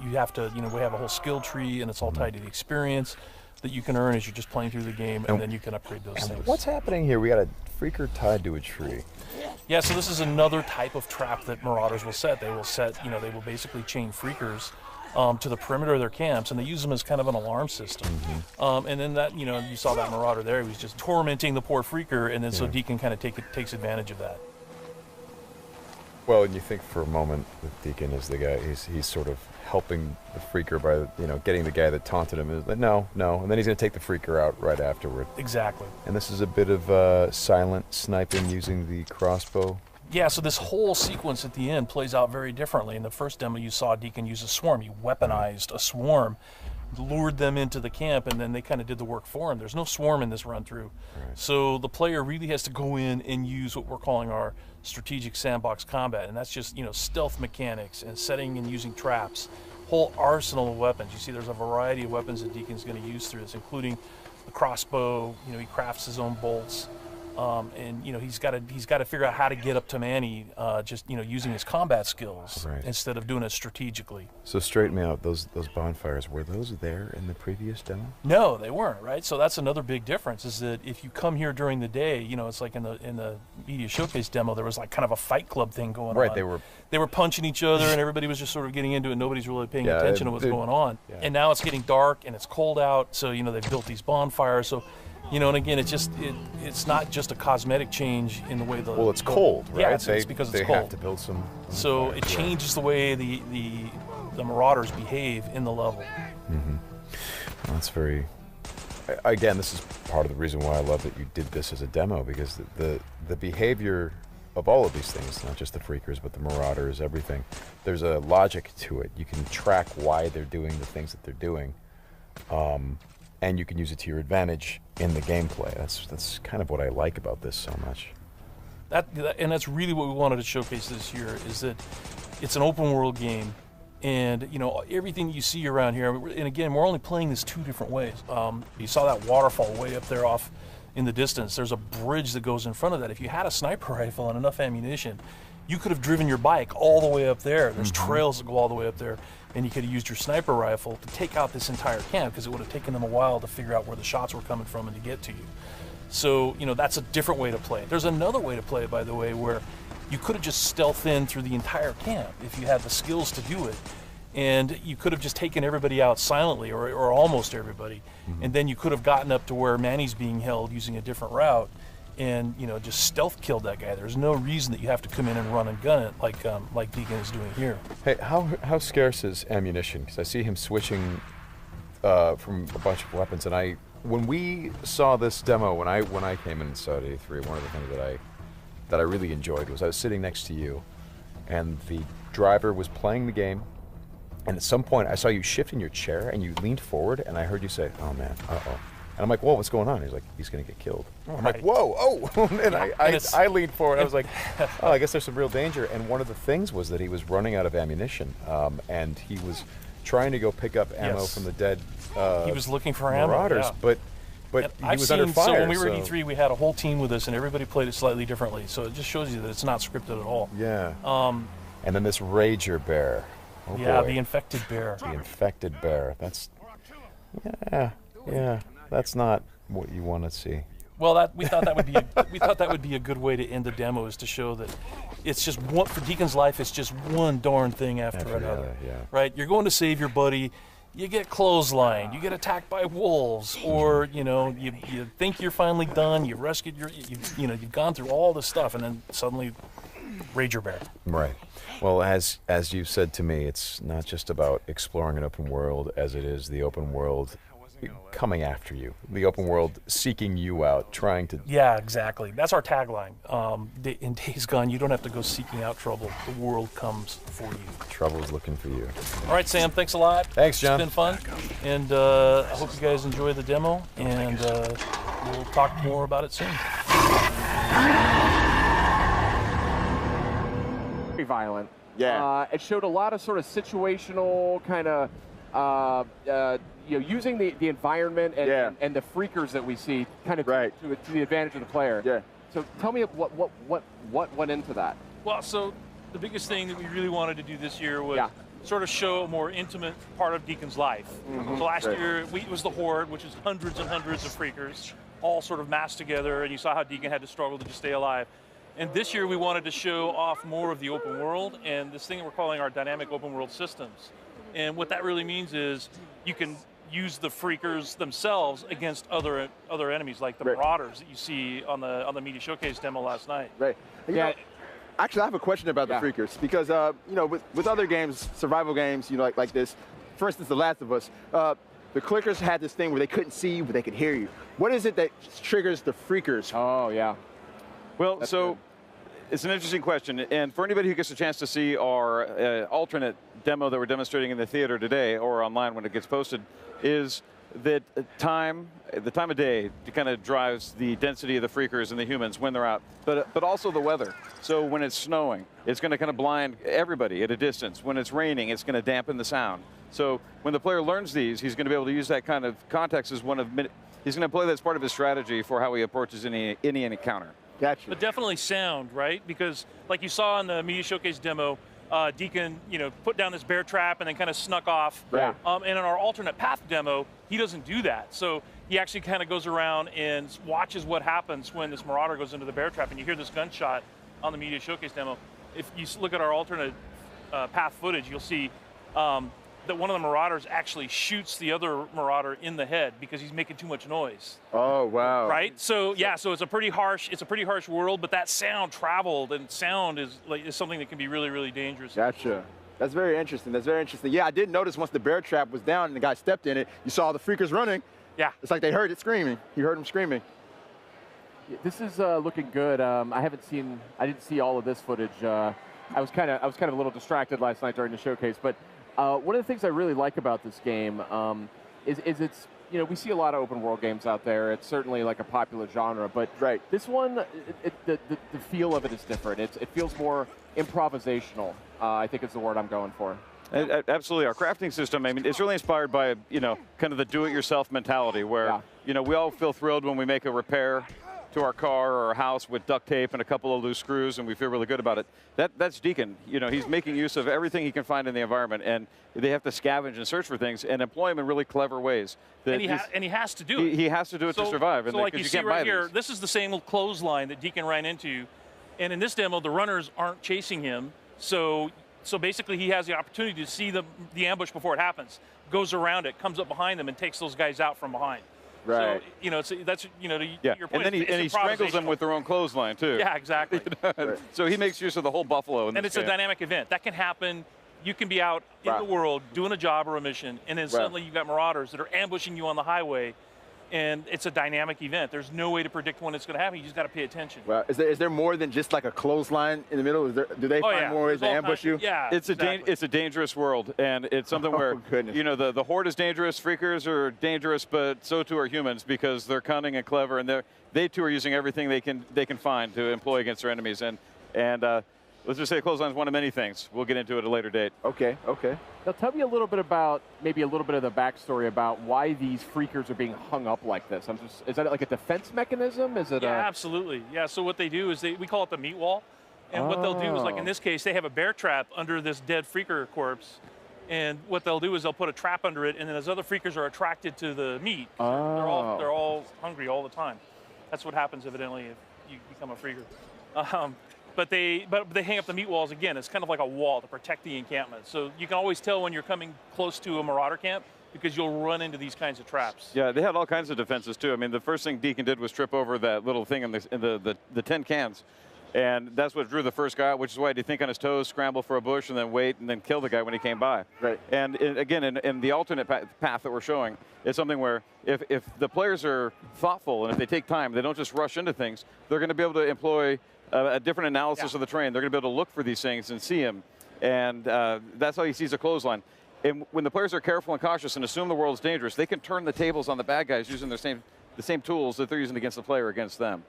you have to, we have a whole skill tree, and it's all tied to the experience that you can earn as you're just playing through the game, and then you can upgrade those things. What's happening here? We got a freaker tied to a tree. Yeah, so this is another type of trap that Marauders will set. They will they will basically chain freakers to the perimeter of their camps, and they use them as kind of an alarm system. And then that, you saw that Marauder there. He was just tormenting the poor freaker, and then so Deacon kind of takes advantage of that. Well, and you think for a moment that Deacon is the guy, he's sort of helping the freaker by, getting the guy that taunted him. Is like, no, and then he's going to take the freaker out right afterward. Exactly. And this is a bit of silent sniping using the crossbow. Yeah, so this whole sequence at the end plays out very differently. In the first demo, you saw Deacon use a swarm. He weaponized a swarm, lured them into the camp, and then they kind of did the work for him. There's no swarm in this run-through. Right. So the player really has to go in and use what we're calling our strategic sandbox combat, and that's just, stealth mechanics and setting and using traps whole arsenal of weapons. You see there's a variety of weapons that Deacon's going to use through this, including the crossbow. You know, he crafts his own bolts. And you know he's got to figure out how to get up to Manny, just using his combat skills instead of doing it strategically. So straighten me out. Those bonfires, were those there in the previous demo? No, they weren't. Right. So that's another big difference. Is that if you come here during the day, it's like in the media showcase demo, there was like kind of a fight club thing going on. Right. They were punching each other, and everybody was just sort of getting into it. Nobody's really paying attention to what's going on. Yeah. And now it's getting dark and it's cold out. So they've built these bonfires. So. And again, it's not just a cosmetic change in the way the... Well, it's cold, right? Yeah, it's because it's cold. They have to build some... So it changes the way the Marauders behave in the level. Mm-hmm. Well, that's very... Again, this is part of the reason why I love that you did this as a demo, because the behavior of all of these things, not just the Freakers, but the Marauders, everything, there's a logic to it. You can track why they're doing the things that they're doing. And you can use it to your advantage in the gameplay. That's kind of what I like about this so much. And that's really what we wanted to showcase this year, is that it's an open world game, and everything you see around here. And again, we're only playing this 2 different ways. You saw that waterfall way up there off in the distance. There's a bridge that goes in front of that. If you had a sniper rifle and enough ammunition, you could have driven your bike all the way up there. There's trails that go all the way up there. And you could have used your sniper rifle to take out this entire camp, because it would have taken them a while to figure out where the shots were coming from and to get to you. So, that's a different way to play it. There's another way to play it, by the way, where you could have just stealthed in through the entire camp if you had the skills to do it. And you could have just taken everybody out silently, or almost everybody. And then you could have gotten up to where Manny's being held using a different route, and just stealth killed that guy. There's no reason that you have to come in and run and gun it like Deacon is doing here. Hey, how scarce is ammunition? Because I see him switching from a bunch of weapons, and when we saw this demo, when I came in and saw it at E3, one of the things that I really enjoyed was I was sitting next to you, and the driver was playing the game, and at some point I saw you shift in your chair and you leaned forward, and I heard you say, "Oh man, uh-oh." And I'm like, whoa, what's going on? He's like, he's going to get killed. I'm like, whoa, oh. And I leaned forward. I was like, oh, I guess there's some real danger. And one of the things was that he was running out of ammunition. And he was trying to go pick up ammo from the dead he was looking for Marauders. Ammo, But he was under fire. So when we were at E3, we had a whole team with us, and everybody played it slightly differently. So it just shows you that it's not scripted at all. Yeah. And then this Rager Bear. Oh, yeah, boy. The infected bear. The infected bear. That's... Yeah. That's not what you want to see. Well, we thought that would be a good way to end the demo, is to show that it's just one, for Deacon's life. It's just one darn thing after another. Right? You're going to save your buddy. You get clotheslined. You get attacked by wolves, or you think you're finally done. You rescued you've gone through all this stuff, and then suddenly, Rager Bear. Right. Well, as you said to me, it's not just about exploring an open world, as it is the open world coming after you, the open world seeking you out, trying to... Yeah, exactly. That's our tagline. In Days Gone, you don't have to go seeking out trouble. The world comes for you. Trouble's looking for you. All right, Sam, thanks a lot. Thanks, John. It's been fun. And I hope you guys enjoy the demo, and we'll talk more about it soon. Very violent. Yeah. It showed a lot of sort of situational kind of... using the environment and the freakers that we see kind of to the advantage of the player. Yeah. So tell me what went into that. Well, so the biggest thing that we really wanted to do this year was sort of show a more intimate part of Deacon's life. So last year it was the Horde, which is hundreds and hundreds of freakers, all sort of massed together, and you saw how Deacon had to struggle to just stay alive. And this year we wanted to show off more of the open world and this thing that we're calling our dynamic open world systems. And what that really means is you can use the freakers themselves against other enemies, like the Marauders that you see on the media showcase demo last night. Right. Actually, I have a question about the freakers, because with other games, survival games, like this, for instance, The Last of Us, the clickers had this thing where they couldn't see you, but they could hear you. What is it that triggers the freakers? Oh yeah. Well, it's an interesting question, and for anybody who gets a chance to see our alternate demo that we're demonstrating in the theater today, or online when it gets posted, is that the time of day kind of drives the density of the freakers and the humans when they're out, but also the weather. So when it's snowing, it's going to kind of blind everybody at a distance. When it's raining, it's going to dampen the sound. So when the player learns these, he's going to be able to use that kind of context as one of he's going to play that as part of his strategy for how he approaches any encounter. Gotcha. But definitely sound, right? Because like you saw in the media showcase demo, Deacon, put down this bear trap and then kind of snuck off. Right. And in our alternate path demo, he doesn't do that. So he actually kind of goes around and watches what happens when this Marauder goes into the bear trap, and you hear this gunshot on the media showcase demo. If you look at our alternate path footage, you'll see that one of the Marauders actually shoots the other Marauder in the head because he's making too much noise. Oh, wow. Right? So yeah, so it's a pretty harsh world, but that sound traveled, and sound is something that can be really, really dangerous. Gotcha. That's very interesting. That's very interesting. Yeah, I did notice once the bear trap was down and the guy stepped in it, you saw the freakers running. Yeah. It's like they heard it screaming. You heard them screaming. This is looking good. I didn't see all of this footage. I was kind of a little distracted last night during the showcase, but one of the things I really like about this game is it's, we see a lot of open world games out there. It's certainly like a popular genre, but this one, the feel of it is different. It feels more improvisational, I think is the word I'm going for. Absolutely. Our crafting system, I mean, it's really inspired by, kind of the do-it-yourself mentality where, we all feel thrilled when we make a repair to our car or our house with duct tape and a couple of loose screws, and we feel really good about it. That's Deacon. He's making use of everything he can find in the environment, and they have to scavenge and search for things and employ them in really clever ways. And he has to do it. He has to do it to survive. So like you see right here, this is the same clothesline that Deacon ran into, and in this demo, the runners aren't chasing him, so basically he has the opportunity to see the ambush before it happens, goes around it, comes up behind them, and takes those guys out from behind. Right. So, that's, to your point. And then he strangles them with their own clothesline, too. Yeah, exactly. So he makes use of the whole buffalo. And it's a dynamic event. That can happen. You can be out in the world doing a job or a mission, and then suddenly you've got Marauders that are ambushing you on the highway, and it's a dynamic event. There's no way to predict when it's going to happen. You just got to pay attention. Wow. Is there more than just like a clothesline in the middle? Do they find more ways to ambush you? Yeah, it's a dangerous world, and it's something where the Horde is dangerous, Freakers are dangerous, but so too are humans because they're cunning and clever, and they too are using everything they can find to employ against their enemies. And let's just say clothesline is one of many things. We'll get into it at a later date. Okay. Now tell me a little bit about, maybe a little bit of the backstory about why these freakers are being hung up like this. Is that like a defense mechanism? Is it? Yeah, absolutely. Yeah, so what they do is we call it the meat wall. And what they'll do is, like in this case, they have a bear trap under this dead freaker corpse. And what they'll do is they'll put a trap under it, and then as other freakers are attracted to the meat, they're all hungry all the time. That's what happens, evidently, if you become a freaker. But they hang up the meat walls again. It's kind of like a wall to protect the encampment. So you can always tell when you're coming close to a Marauder camp because you'll run into these kinds of traps. Yeah, they had all kinds of defenses too. I mean, the first thing Deacon did was trip over that little thing in the tin cans, and that's what drew the first guy out, which is why he'd think on his toes, scramble for a bush, and then wait, and then kill the guy when he came by. Right. And again, in the alternate path that we're showing, it's something where if the players are thoughtful and if they take time, they don't just rush into things, they're going to be able to employ a different analysis of the terrain. They're going to be able to look for these things and see them. And that's how he sees a clothesline. And when the players are careful and cautious and assume the world's dangerous, they can turn the tables on the bad guys using the same tools that they're using against the player against them.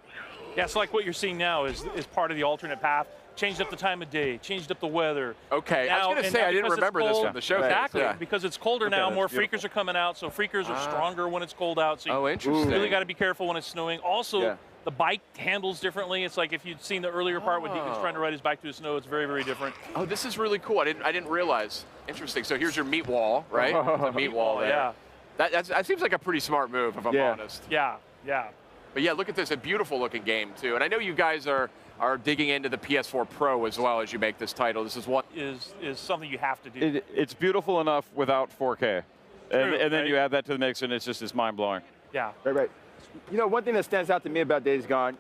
Yeah, so like what you're seeing now is part of the alternate path. Changed up the time of day, changed up the weather. Okay, I was going to say, I didn't remember this from the show. Exactly, because it's colder now, more freakers are coming out, so freakers are stronger when it's cold out. So you really got to be careful when it's snowing. Also, the bike handles differently. It's like if you'd seen the earlier part when Deacon's trying to ride his bike through the snow, it's very, very different. Oh, this is really cool. I didn't realize. Interesting. So here's your meat wall, right? The meat wall there. Yeah. That seems like a pretty smart move, if I'm honest. Yeah, yeah. But yeah, look at this, a beautiful looking game too. And I know you guys are digging into the PS4 Pro as well as you make this title. This is what is something you have to do. It's beautiful enough without 4K. And then you add that to the mix and it's mind-blowing. Yeah. Right. One thing that stands out to me about Days Gone,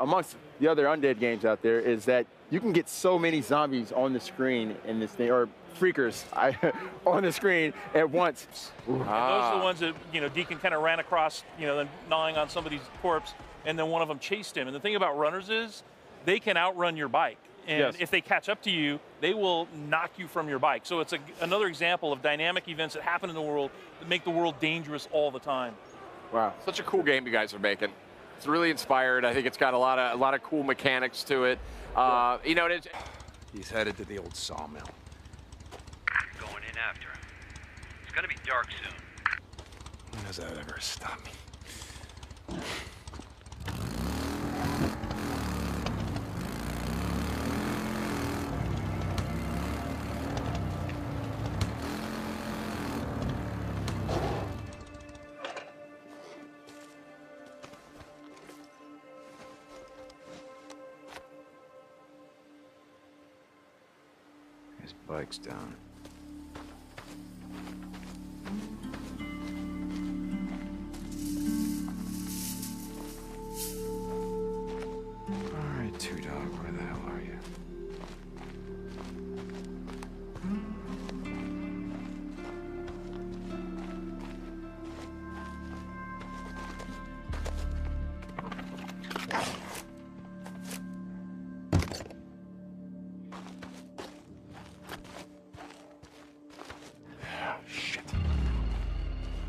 amongst the other undead games out there is that you can get so many zombies on the screen in this thing, or freakers on the screen at once. And those are the ones that, Deacon kind of ran across, then gnawing on somebody's corpse, and then one of them chased him. And the thing about runners is they can outrun your bike. And if they catch up to you, they will knock you from your bike. So it's another example of dynamic events that happen in the world that make the world dangerous all the time. Wow, such a cool game you guys are making. It's really inspired. I think it's got a lot of cool mechanics to it. He's headed to the old sawmill. Going in after him. gonna be dark soon. When does that ever stop me? His bike's down. Alright, Two Dog, where the hell are you?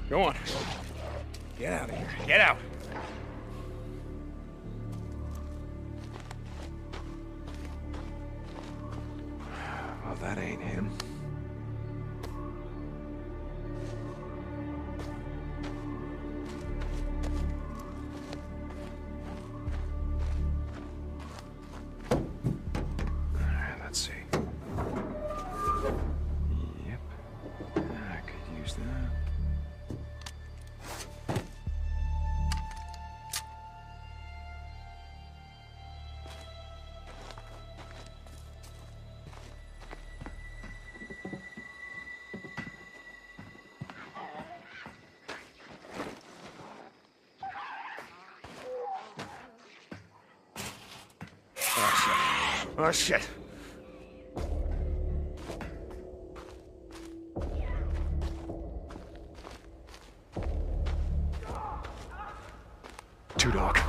Go on. Get out of here. Get out. Well, that ain't him. Alright, let's see. Yep. I could use that. Oh, shit. Two Dog.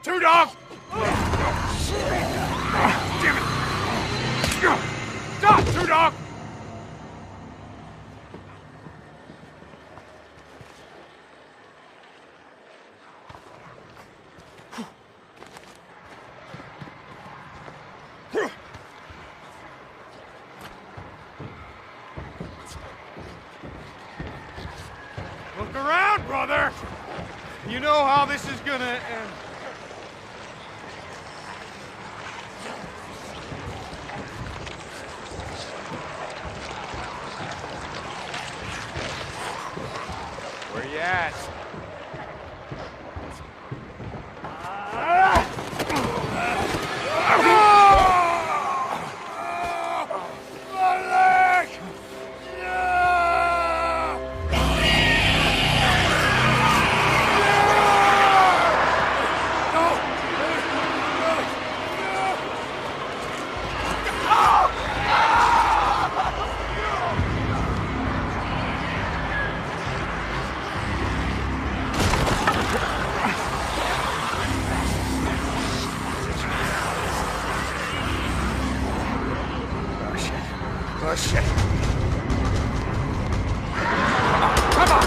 Two Dog! Damn it! Stop, Two Dog! Look around, brother! You know how this is gonna end. Where you at? Oh, shit. Come on!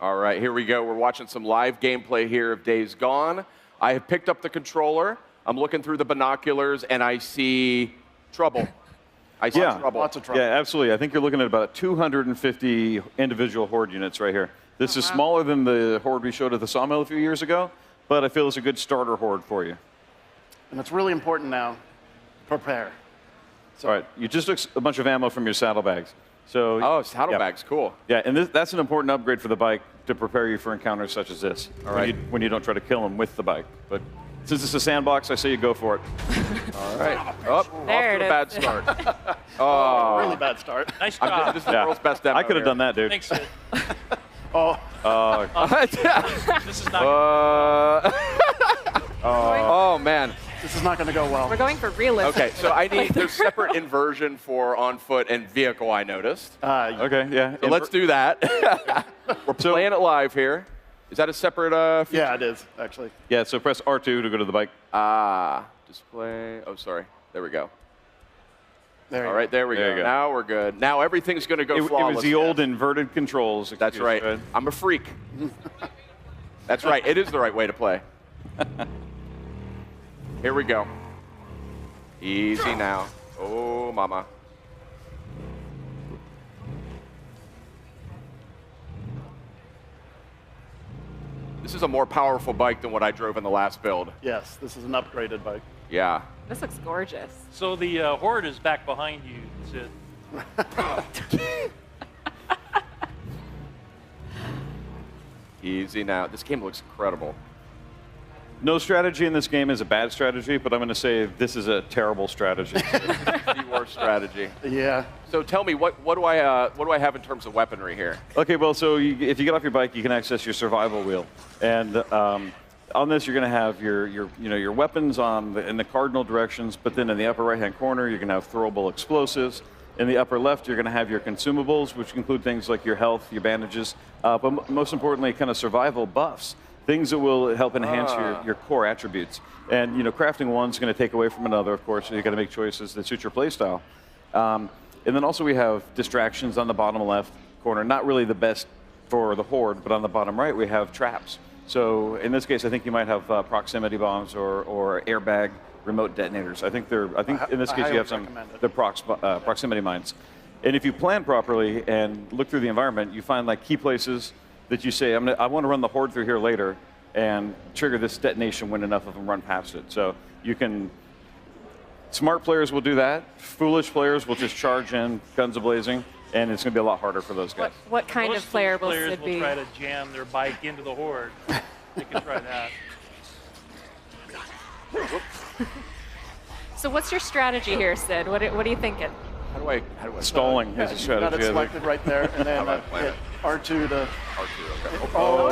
All right, here we go. We're watching some live gameplay here of Days Gone. I have picked up the controller. I'm looking through the binoculars, and I see trouble. I see trouble. Lots of trouble. Yeah, absolutely. I think you're looking at about 250 individual Horde units right here. This is smaller than the Horde we showed at the Sawmill a few years ago, but I feel it's a good starter Horde for you. And it's really important now, prepare. So, all right, you just took a bunch of ammo from your saddlebags. So, saddlebags, cool. Yeah, and that's an important upgrade for the bike to prepare you for encounters such as this. All right. When you don't try to kill them with the bike. But since it's a sandbox, I say you go for it. All right. Off to a bad start. Really bad start. Nice job. This is the world's best demo. I could have done that, dude. Thanks, Sid. This is not. Oh man. This is not going to go well. We're going for realism. Okay, so there's separate inversion for on foot and vehicle, I noticed. Okay, yeah. So let's do that. We're playing it live here. Is that a separate feature? Yeah, it is, actually. Yeah, so press R2 to go to the bike. Display. Oh, sorry. There we go. There All right, there we go. Now we're good. Now everything's going to go flawless. It was the old inverted controls. That's right. I'm a freak. That's right. It is the right way to play. Here we go. Easy now. Oh, mama. This is a more powerful bike than what I drove in the last build. Yes, this is an upgraded bike. Yeah. This looks gorgeous. So the Horde is back behind you, Sid. Easy now. This game looks incredible. No strategy in this game is a bad strategy, but I'm going to say this is a terrible strategy. The worst strategy. Yeah. So tell me, what do I have in terms of weaponry here? Okay, well, so if you get off your bike, you can access your survival wheel, and on this you're going to have your weapons in the cardinal directions, but then in the upper right-hand corner you're going to have throwable explosives. In the upper left, you're going to have your consumables, which include things like your health, your bandages, but most importantly, kind of survival buffs. Things that will help enhance your core attributes. And crafting one's going to take away from another, of course, so you've got to make choices that suit your playstyle. And then also we have distractions on the bottom left corner. Not really the best for the Horde, but on the bottom right we have traps. So in this case, I think you might have proximity bombs or airbag remote detonators. I think in this case you have the proximity mines. And if you plan properly and look through the environment, you find like key places that you say, I want to run the Horde through here later and trigger this detonation when enough of them run past it. So you can, smart players will do that. Foolish players will just charge in, guns a-blazing, and it's going to be a lot harder for those guys. What kind of player will Sid Sid be? Will try to jam their bike into the Horde. They can try that. So what's your strategy here, Sid? What are you thinking? How do I Stalling is a strategy. Got it selected right there, and then hit R2 to... R2, okay. Oh,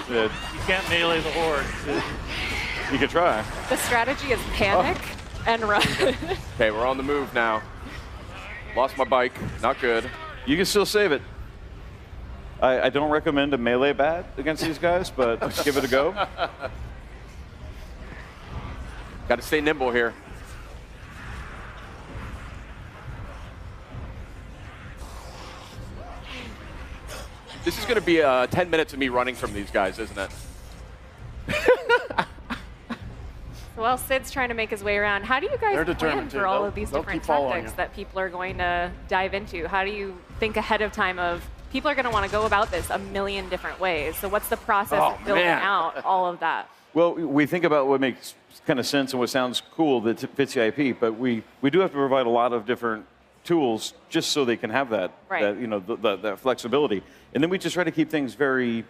no! You can't melee the Horde. You could try. The strategy is panic and run. Okay, we're on the move now. Lost my bike. Not good. You can still save it. I don't recommend a melee bat against these guys, but give it a go. Got to stay nimble here. This is going to be 10 minutes of me running from these guys, isn't it? Well, Sid's trying to make his way around. How do you guys plan for all of these different tactics that people are going to dive into? How do you think ahead of time of people are going to want to go about this a million different ways? So what's the process of building out all of that? Well, we think about what makes kind of sense and what sounds cool that fits the IP, but we do have to provide a lot of different tools just so they can have that, that flexibility. And then we just try to keep things very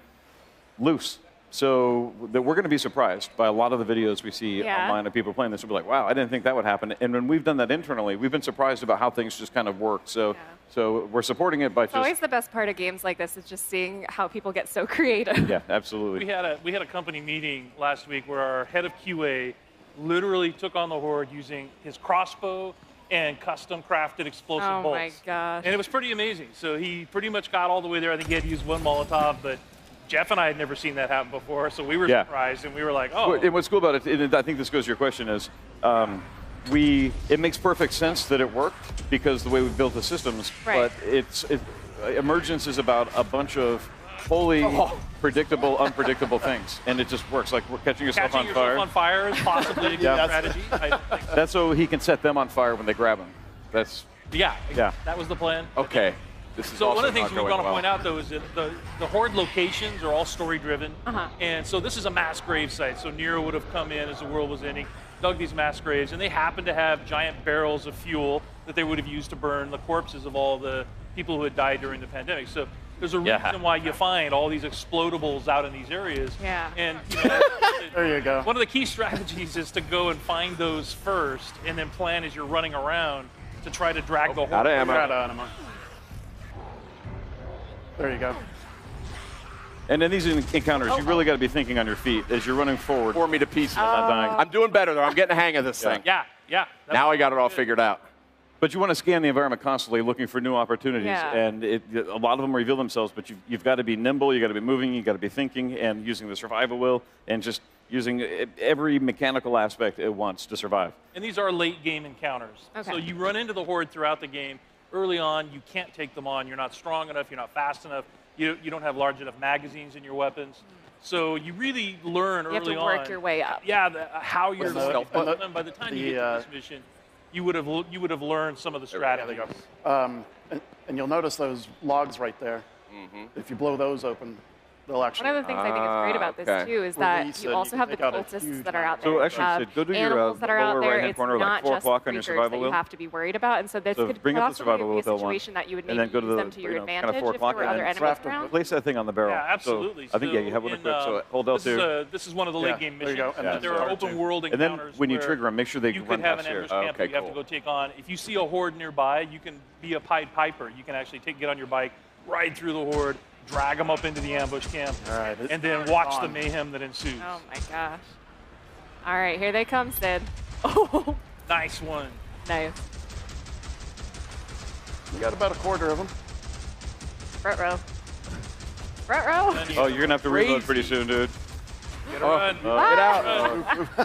loose. So that we're going to be surprised by a lot of the videos we see online of people playing this. We'll be like, wow, I didn't think that would happen. And when we've done that internally, we've been surprised about how things just kind of work. So we're supporting it by it's always the best part of games like this is just seeing how people get so creative. Yeah, absolutely. We had a company meeting last week where our head of QA literally took on the Horde using his crossbow and custom crafted explosive bolts. Oh my gosh. And it was pretty amazing. So he pretty much got all the way there. I think he had to use one Molotov, but Jeff and I had never seen that happen before, so we were surprised, and we were like, oh. And what's cool about it, and I think this goes to your question, is it makes perfect sense that it worked because the way we built the systems, but Emergence is about a bunch of wholly predictable, unpredictable things, and it just works. Like we're catching yourself on fire. On fire is possibly a good strategy. I don't think so. That's so he can set them on fire when they grab him. That's yeah. That was the plan. Okay. This is so also one of the things we not want to going point out, though, is that the Horde locations are all story-driven. And so this is a mass grave site. So Nero would have come in as the world was ending, dug these mass graves, and they happen to have giant barrels of fuel that they would have used to burn the corpses of all the people who had died during the pandemic. So there's a reason why you find all these explodables out in these areas. Yeah. And you know, there you go. One of the key strategies is to go and find those first, and then plan as you're running around to try to drag the Horde. Out of ammo. Out of ammo. There you go. And in these encounters, you really got to be thinking on your feet as you're running forward. Tore me to pieces. Not dying. I'm doing better, though. I'm getting the hang of this thing. Yeah. Now I got it all figured out. But you want to scan the environment constantly, looking for new opportunities. Yeah. And a lot of them reveal themselves, but you've got to be nimble, you've got to be moving, you've got to be thinking, and using the survival will, and just using every mechanical aspect at once to survive. And these are late game encounters. Okay. So you run into the Horde throughout the game. Early on, you can't take them on. You're not strong enough. You're not fast enough. You don't have large enough magazines in your weapons. So you really learn early on. You have to work your way up. Yeah, how you're going to fight them. By the time you get to this mission, you would have learned some of the strategies. And you'll notice those logs right there. If you blow those open, they'll actually. One of the things I think is great about this too is that you also have the cultists that are out there. So actually, Sid, go to your animals that are out lower there. right-hand It's corner, like not 4 just o'clock on your creatures survival that you wheel. have to be worried about, and so this So could bring up the possibly survival be a wheel, Bill, situation that you would and maybe then go to use the them to your kind of advantage 4 if there o'clock were and other then enemies around. place that thing on the barrel. Yeah, absolutely. So I think you have one equipped. So hold L2. This is one of the late game missions. There you go. And there are open world and encounters. then when you where trigger them, make sure they you run could have an past here. ambush camp that you have to go take on. If you see a Horde nearby, you can be a Pied Piper. You can actually get on your bike, ride through the Horde, drag them up into the ambush camp, and then watch the mayhem that ensues. Oh my gosh. All right, here they come, Sid. Oh, nice one. Nice. We got about a quarter of them. Front row. Front row. Oh, you're going to have to reload pretty soon, dude. Get run. Get out.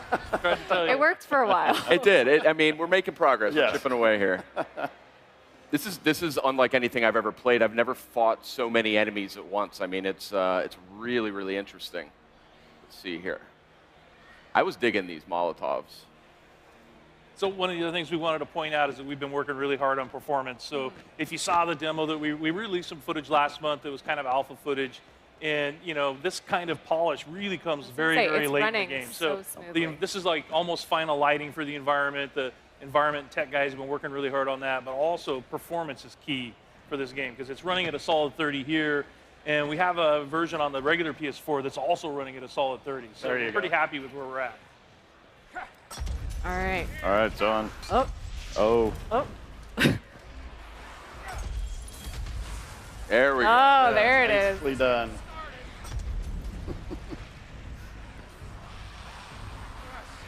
It worked for a while. It did. I mean, we're making progress. We're chipping away here. This is unlike anything I've ever played. I've never fought so many enemies at once. I mean, it's really, really interesting. Let's see here. I was digging these Molotovs. So one of the other things we wanted to point out is that we've been working really hard on performance. So if you saw the demo that we released some footage last month that was kind of alpha footage, and this kind of polish really comes very late in the game. So this is like almost final lighting for the environment. The environment and tech guys have been working really hard on that, but also performance is key for this game because it's running at a solid 30 here, and we have a version on the regular PS4 that's also running at a solid 30. So we're pretty happy with where we're at. All right. All right, it's on. Oh. Oh. Oh. There we go. Oh, there it is. Nicely done.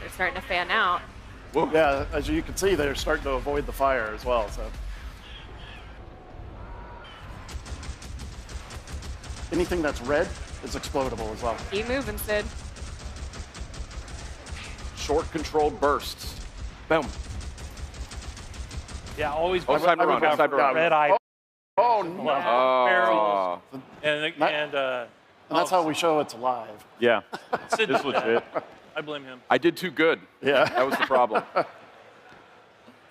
They're starting to fan out. Whoa. Yeah, as you can see, they're starting to avoid the fire as well. So, anything that's red is explodable as well. Keep moving, Sid. Short controlled bursts. Boom. Yeah, always outside run. Red eye. Oh no! Barrels. And that's how we show it's alive. Yeah. Sid This legit. I blame him. I did too good. Yeah. That was the problem. All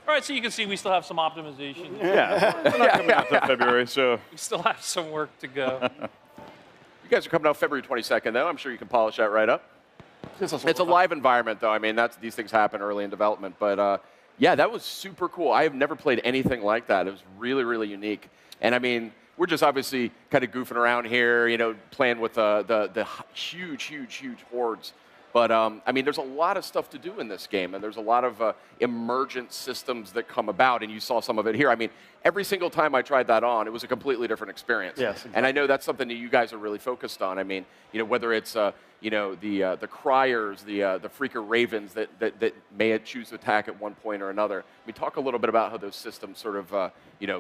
right, so you can see we still have some optimization. Yeah. We're not coming out until February, so. We still have some work to go. You guys are coming out February 22nd, though. I'm sure you can polish that right up. It's a live environment, though. I mean, these things happen early in development. But, yeah, that was super cool. I have never played anything like that. It was really, really unique. And, I mean, we're just obviously kind of goofing around here, playing with the huge hordes. But, I mean, there's a lot of stuff to do in this game, and there's a lot of emergent systems that come about, and you saw some of it here. I mean, every single time I tried that on, it was a completely different experience. Yes, exactly. And I know that's something that you guys are really focused on. I mean, whether it's, the criers, the freaker ravens that may choose to attack at one point or another. I mean, talk a little bit about how those systems sort of,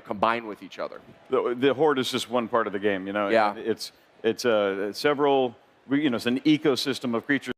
combine with each other. The horde is just one part of the game, Yeah. It's several, it's an ecosystem of creatures